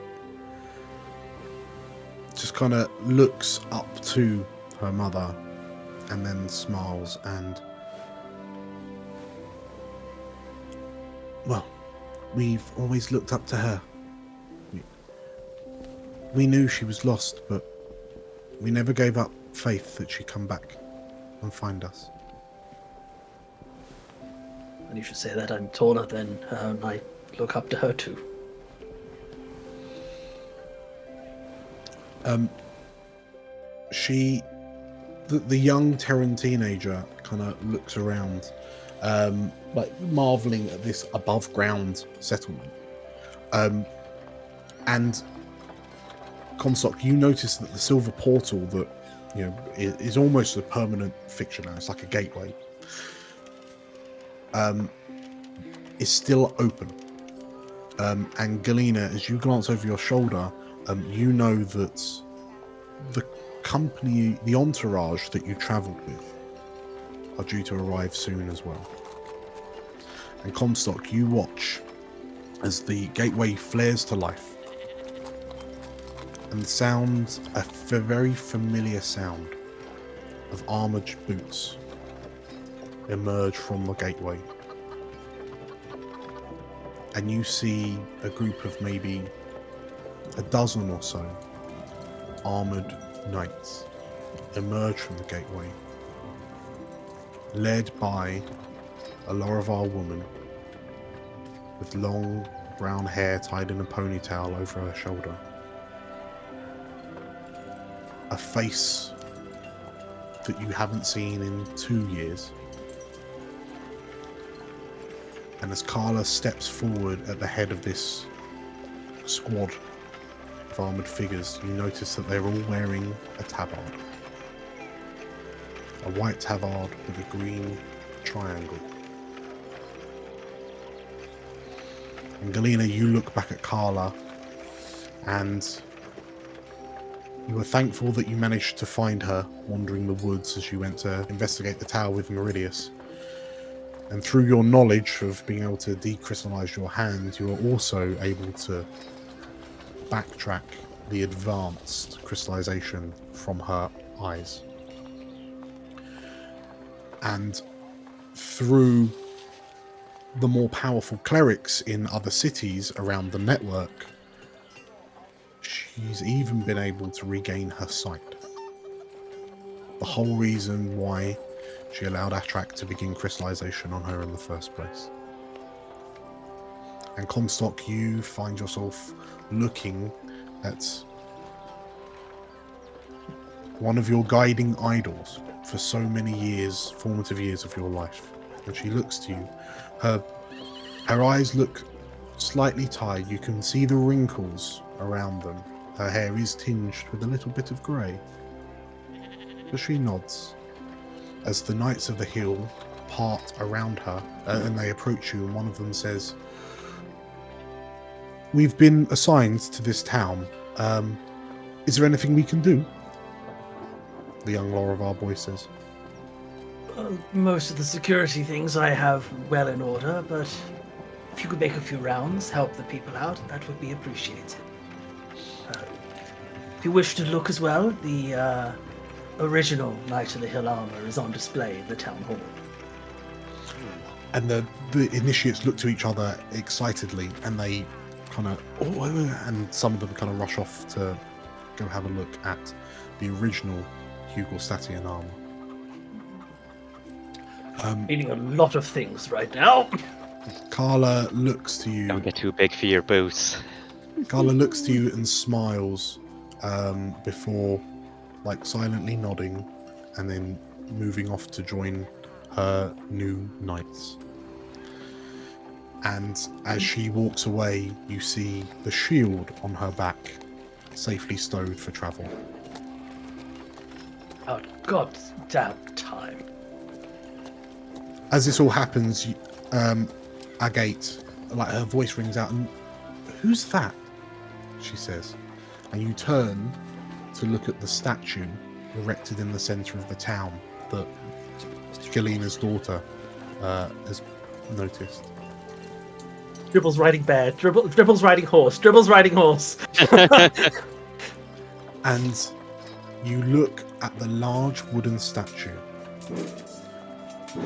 just kind of looks up to her mother and then smiles and... Well, we've always looked up to her. We knew she was lost, but we never gave up faith that she'd come back and find us. And you should say that I'm taller than her, and I look up to her too. The young Terran teenager kind of looks around, like marveling at this above ground settlement. And Comstock, you notice that the silver portal that is almost a permanent fixture now. It's like a gateway. Is still open. And Galena, as you glance over your shoulder, you know that the company, the entourage that you travelled with, are due to arrive soon as well. And Comstock, you watch as the gateway flares to life, and sounds a very familiar sound of armoured boots emerge from the gateway. And you see a group of maybe a dozen or so armoured knights emerge from the gateway, led by a Laravar woman with long brown hair tied in a ponytail over her shoulder. A face that you haven't seen in 2 years. And as Carla steps forward at the head of this squad of armoured figures, you notice that they're all wearing a tabard. A white tabard with a green triangle. And Galena, you look back at Carla, and you are thankful that you managed to find her wandering the woods as you went to investigate the tower with Meridius. And through your knowledge of being able to decrystallize your hand, you are also able to backtrack the advanced crystallization from her eyes. And through the more powerful clerics in other cities around the network, she's even been able to regain her sight. The whole reason why she allowed Atrak to begin crystallization on her in the first place. And Comstock, you find yourself looking at one of your guiding idols for so many years, formative years of your life. And she looks to you. Her eyes look slightly tired. You can see the wrinkles around them. Her hair is tinged with a little bit of grey. But she nods as the Knights of the Hill part around her, and they approach you, and one of them says, "We've been assigned to this town. Is there anything we can do?" The young Laravar boy says. Most of the security things I have well in order, but if you could make a few rounds, help the people out, that would be appreciated. If you wish to look as well, the original Knight of the Hill armor is on display in the town hall. And the initiates look to each other excitedly, and they kind of, and some of them kind of rush off to go have a look at the original Hugel-Statian armor. Meaning a lot of things right now. Carla looks to you. Don't get too big for your boots. Carla looks to you and smiles before, like, silently nodding and then moving off to join her new knights. And as she walks away, you see the shield on her back, safely stowed for travel. Oh, goddamn time. As this all happens, Agate, like, her voice rings out, and "Who's that?" she says. And you turn to look at the statue erected in the centre of the town that Galena's daughter has noticed. Dribble's riding bear, Dribble's riding horse, Dribble's riding horse. And you look at the large wooden statue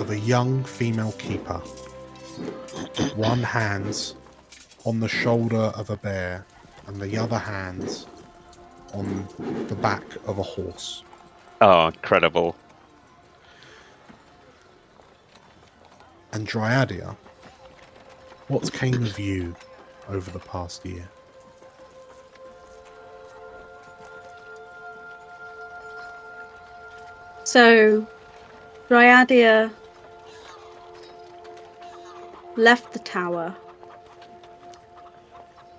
of a young female keeper. One hand on the shoulder of a bear, and the other hand on the back of a horse. Oh, incredible. And Dryadia, what came of you over the past year? So, Dryadia left the tower,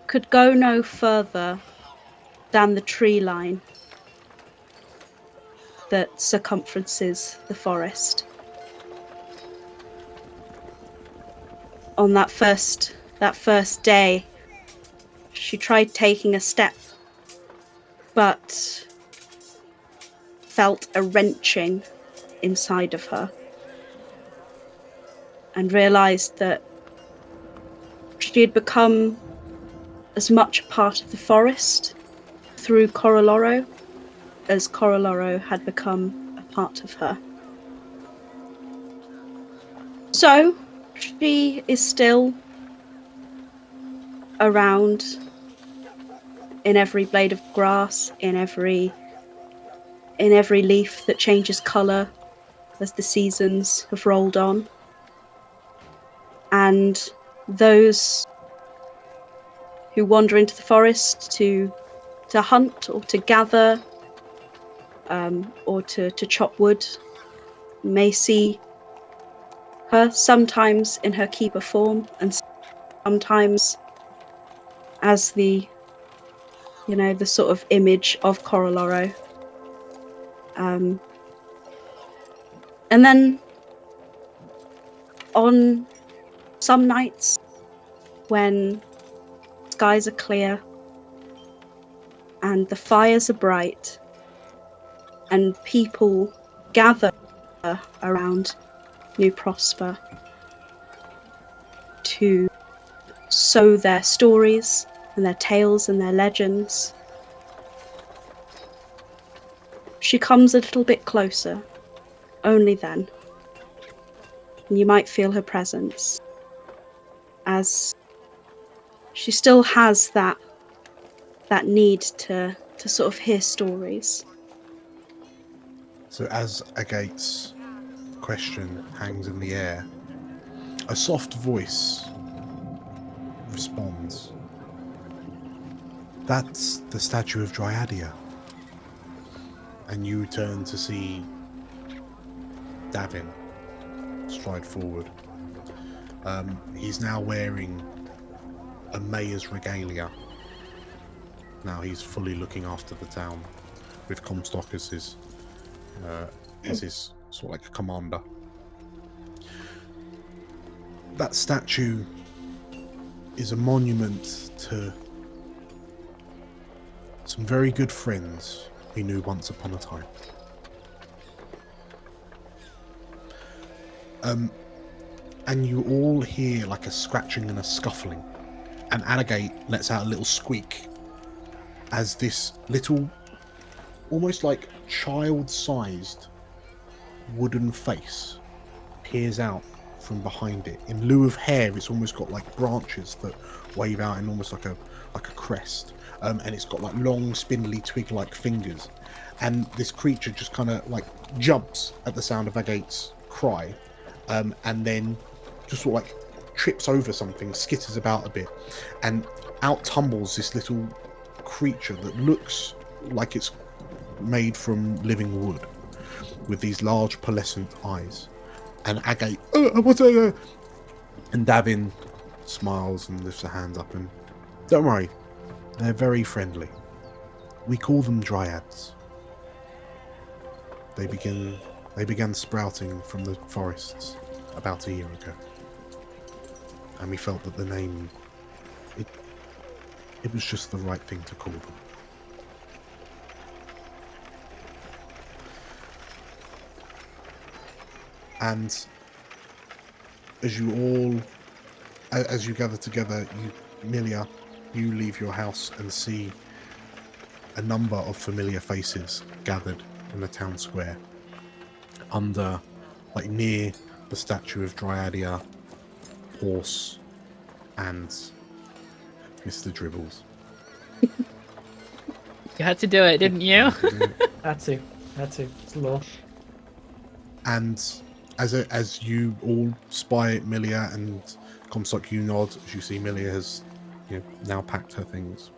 could go no further than the tree line that circumferences the forest. On that first day, she tried taking a step, but felt a wrenching inside of her and realized that she had become as much a part of the forest through Coroloro as Coroloro had become a part of her. So, she is still around in every blade of grass, in every leaf that changes colour as the seasons have rolled on. And those who wander into the forest to hunt or to gather or to chop wood may see her sometimes in her keeper form and sometimes as the sort of image of Coroloro. And then on some nights when skies are clear and the fires are bright and people gather around New Prosper to sow their stories and their tales and their legends, she comes a little bit closer, only then. And you might feel her presence, as she still has that need to sort of hear stories. So as Agate's question hangs in the air, a soft voice responds. That's the statue of Dryadia. And you turn to see Davin stride forward. He's now wearing a mayor's regalia. Now he's fully looking after the town, with Comstock as his sort of like a commander. That statue is a monument to some very good friends we knew once upon a time. And you all hear like a scratching and a scuffling, and Agate lets out a little squeak as this little, almost like child-sized wooden face peers out from behind it. In lieu of hair, it's almost got like branches that wave out in almost like a crest, and it's got like long, spindly, twig-like fingers. And this creature just kind of like jumps at the sound of Agate's cry, and then just sort of like trips over something, skitters about a bit, and out tumbles this little creature that looks like it's made from living wood, with these large pearlescent eyes. And Agate, what's that? And Davin smiles and lifts her hands up, and don't worry, they're very friendly. We call them dryads. They began sprouting from the forests about a year ago, and we felt that the name, it was just the right thing to call them. And as you gather together, Milia, you leave your house and see a number of familiar faces gathered in the town square, near the statue of Dryadia, Horse, and Mr. Dribbles. You had to do it, didn't you? Had to. It's law. And as you all spy Milia and Comstock, you nod as you see Milia has now packed her things.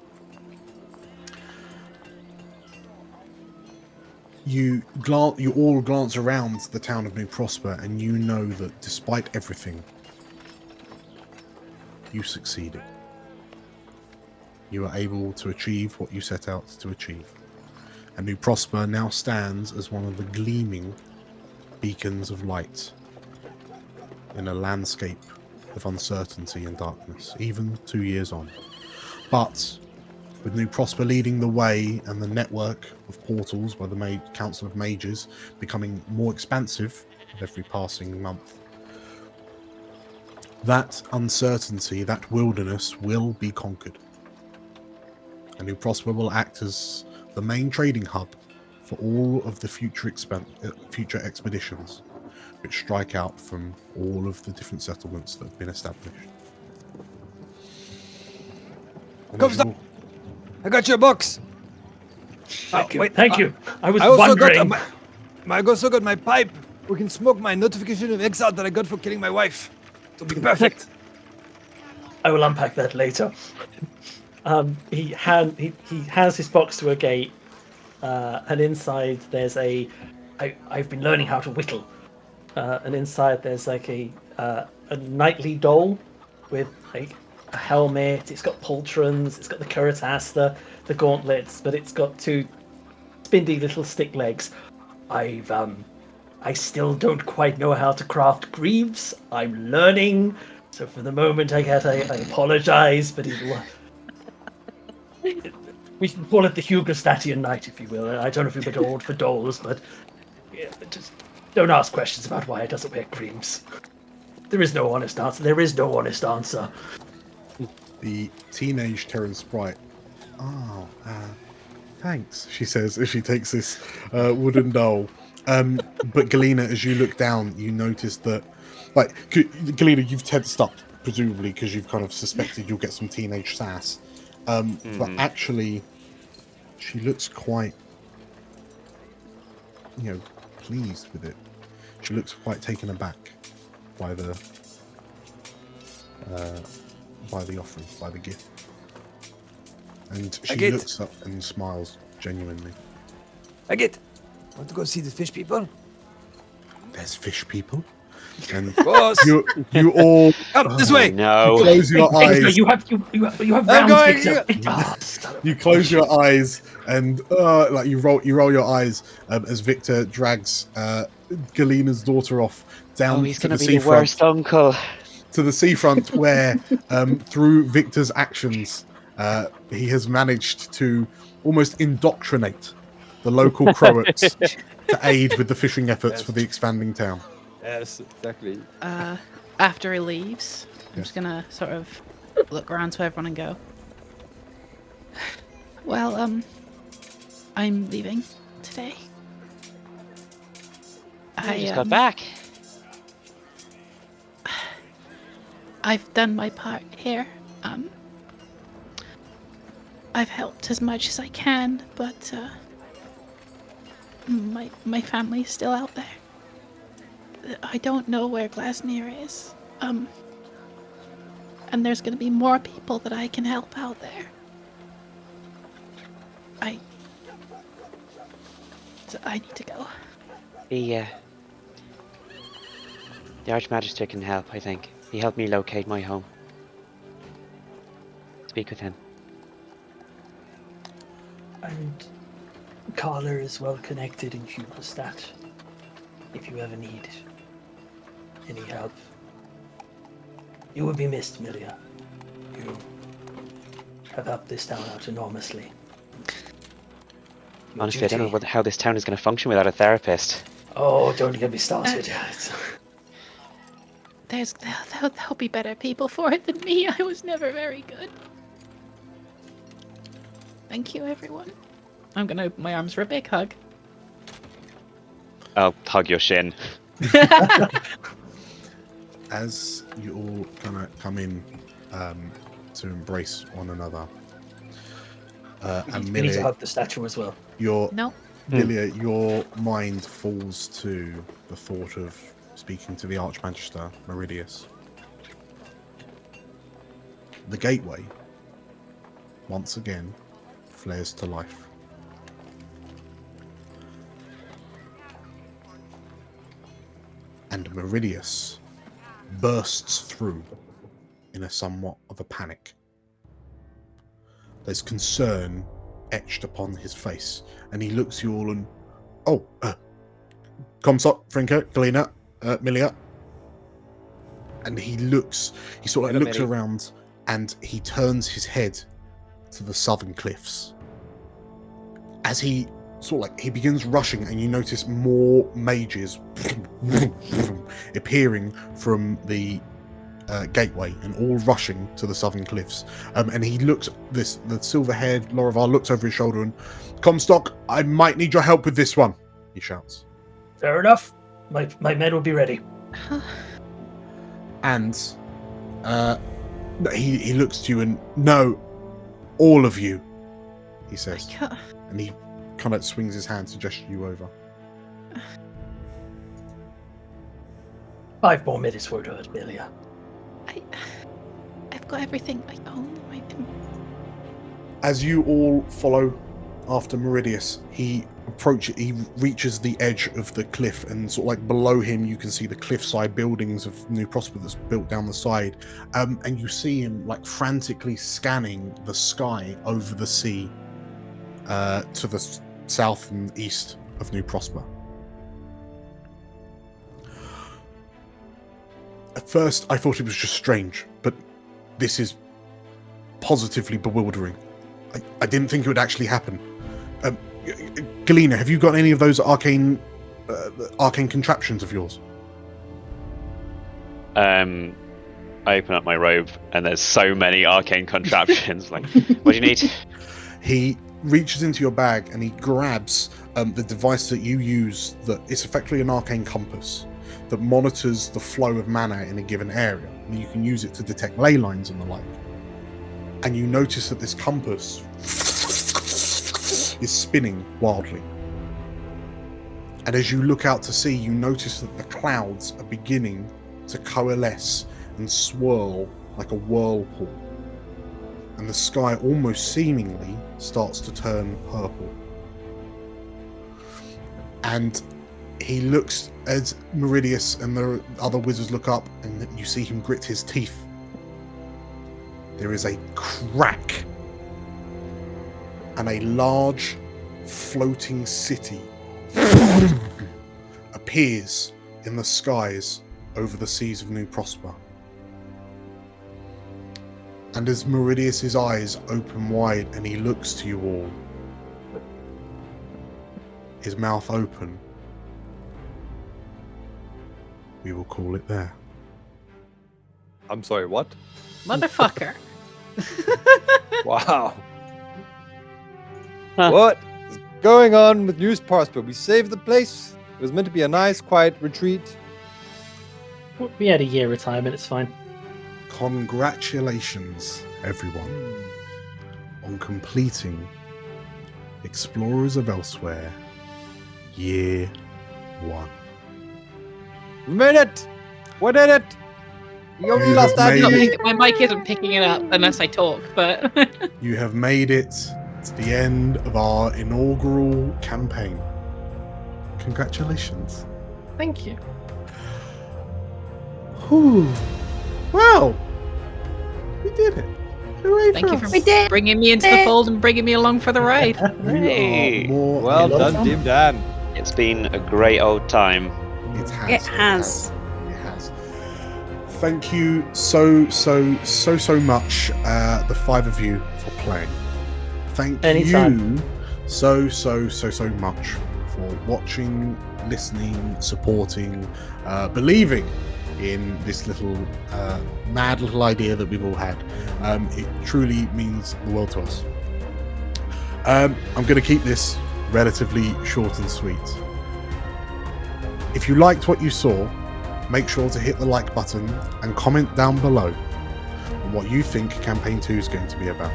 you all glance around the town of New Prosper, and you know that despite everything, you succeeded. You are able to achieve what you set out to achieve. And New Prosper now stands as one of the gleaming beacons of light in a landscape of uncertainty and darkness, even 2 years on. But with New Prosper leading the way and the network of portals by the Council of Mages becoming more expansive with every passing month, that uncertainty, that wilderness will be conquered. And New Prosper will act as the main trading hub for all of the future expeditions which strike out from all of the different settlements that have been established. And Come as stop. you- I got your box. Thank you. Wait, Thank you. I was I also wondering. got I also got my pipe. We can smoke my notification of exile that I got for killing my wife. It'll be perfect. I will unpack that later. He hands his box to a gate, and inside there's I've been learning how to whittle, and inside there's like a knightly doll with like a helmet. It's got pauldrons. It's got the cuirass, the gauntlets, but it's got two spindly little stick legs. I still don't quite know how to craft greaves. I'm learning. So for the moment, I apologize, but we can call it the Hugostatian Knight, if you will. I don't know if you're a bit old for dolls, but yeah, just don't ask questions about why it doesn't wear greaves. There is no honest answer. There is no honest answer. The teenage Terran sprite. Thanks, she says as she takes this wooden doll. But Galena, as you look down, you notice that, like, Galena, you've tensed up, presumably because you've kind of suspected you'll get some teenage sass. But actually, she looks quite, pleased with it. She looks quite taken aback by the offering, by the gift. And she looks up and smiles genuinely. Want to go see the fish people? There's fish people? And Boss. you all Come this way. No. you close your eyes. You have I'm rounds, going. Victor. You close your eyes and like you roll your eyes as Victor drags Galena's daughter off down He's to gonna the be the worst seafront. uncle. To the seafront, where through Victor's actions, he has managed to almost indoctrinate the local Croats to aid with the fishing efforts for the expanding town. Yes, exactly. After he leaves, I'm Yes. just gonna sort of look around to everyone and go, well, I'm leaving today. I just got back. I've done my part here. I've helped as much as I can, but my family's still out there. I don't know where Glasnir is. And there's gonna be more people that I can help out there. I need to go. The Archmagister can help, I think. He helped me locate my home. Speak with him. And Carla is well connected in Hugostat. If you ever need any help. You will be missed, Milia. You have helped this town out enormously. Your Honestly, I don't duty- know how this town is going to function without a therapist. Oh, don't get me started. There'll be better people for it than me. I was never very good. Thank you, everyone. I'm gonna open my arms for a big hug. I'll hug your shin. As you all kind of come in to embrace one another, and We need to Milia, hug the statue as well. No. Milia, your mind falls to the thought of speaking to the Archmagister Meridius. The gateway, once again, flares to life. and Meridius bursts through in a somewhat of a panic. There's concern etched upon his face, and he looks at you all and, Comstock, Frinker, Galena, Milia. And he sort of looks around, and he turns his head to the southern cliffs. As he he begins rushing, and you notice more mages appearing from the gateway and all rushing to the southern cliffs. And he looks, the silver-haired Lorivar looks over his shoulder and, Comstock, I might need your help with this one, he shouts. Fair enough. My men will be ready. And he looks to you and, no, all of you, he says. And he kind of swings his hand to gesture you over. 5 more minutes won't hurt, Milia. I've got everything I own. As you all follow after Meridius, he reaches the edge of the cliff, and sort of like below him you can see the cliffside buildings of New Prosper that's built down the side, and you see him like frantically scanning the sky over the sea to the south and east of New Prosper. At first I thought it was just strange, but this is positively bewildering. I didn't think it would actually happen. Galena, have you got any of those arcane contraptions of yours? I open up my robe and there's so many arcane contraptions. Like, what do you need? He reaches into your bag and he grabs the device that you use. That it's effectively an arcane compass that monitors the flow of mana in a given area, and you can use it to detect ley lines and the like. And you notice that this compass is spinning wildly. And as you look out to sea, you notice that the clouds are beginning to coalesce and swirl like a whirlpool. And the sky almost seemingly starts to turn purple. And he looks as Meridius and the other wizards look up, and you see him grit his teeth. There is a crack, and a large floating city appears in the skies over the seas of New Prosper. And as Meridius's eyes open wide and he looks to you all, his mouth open, we will call it there. I'm sorry, what? Motherfucker. Wow. What is going on with New Prosper? We saved the place. It was meant to be a nice, quiet retreat. We had a year retirement, it's fine. Congratulations, everyone, on completing Explorers of Elsewhere Year 1. We made it! We did it! We only lost that. My mic isn't picking it up unless I talk, but... You have made it to the end of our inaugural campaign. Congratulations. Thank you. Whew. Well, we did it. Hooray Thank for you us. for bringing me into the fold and bringing me along for the ride. Hey. Well done, Dim Dan. It's been a great old time. It has. It has. It has. Thank you so much, the 5 of you, for playing. Thank Anytime. you so much for watching, listening, supporting, believing in this little mad little idea that we've all had. It truly means the world to us. I'm going to keep this relatively short and sweet. If you liked what you saw, make sure to hit the like button and comment down below on what you think Campaign 2 is going to be about.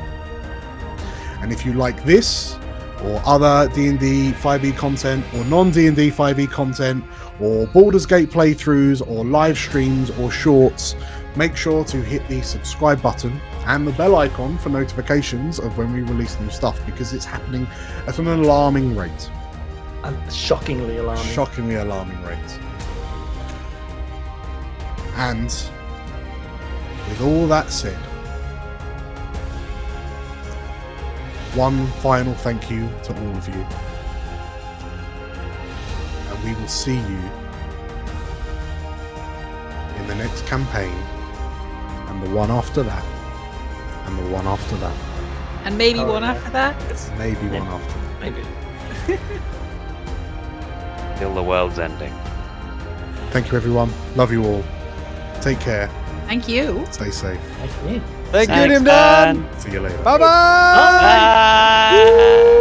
And if you like this, or other D&D 5e content, or non-D&D 5e content, or Baldur's Gate playthroughs, or live streams, or shorts, make sure to hit the subscribe button and the bell icon for notifications of when we release new stuff, because it's happening at an alarming rate. And shockingly alarming. Shockingly alarming rate. And with all that said, one final thank you to all of you. And we will see you in the next campaign, and the one after that, and the one after that, And maybe Oh, one yeah. after that. and maybe one after that. Maybe. Till the world's ending. Thank you, everyone. Love you all. Take care. Thank you. Stay safe. Thank you. Thank you, Thanks, Nimdan. man. See you later. Bye bye. Bye.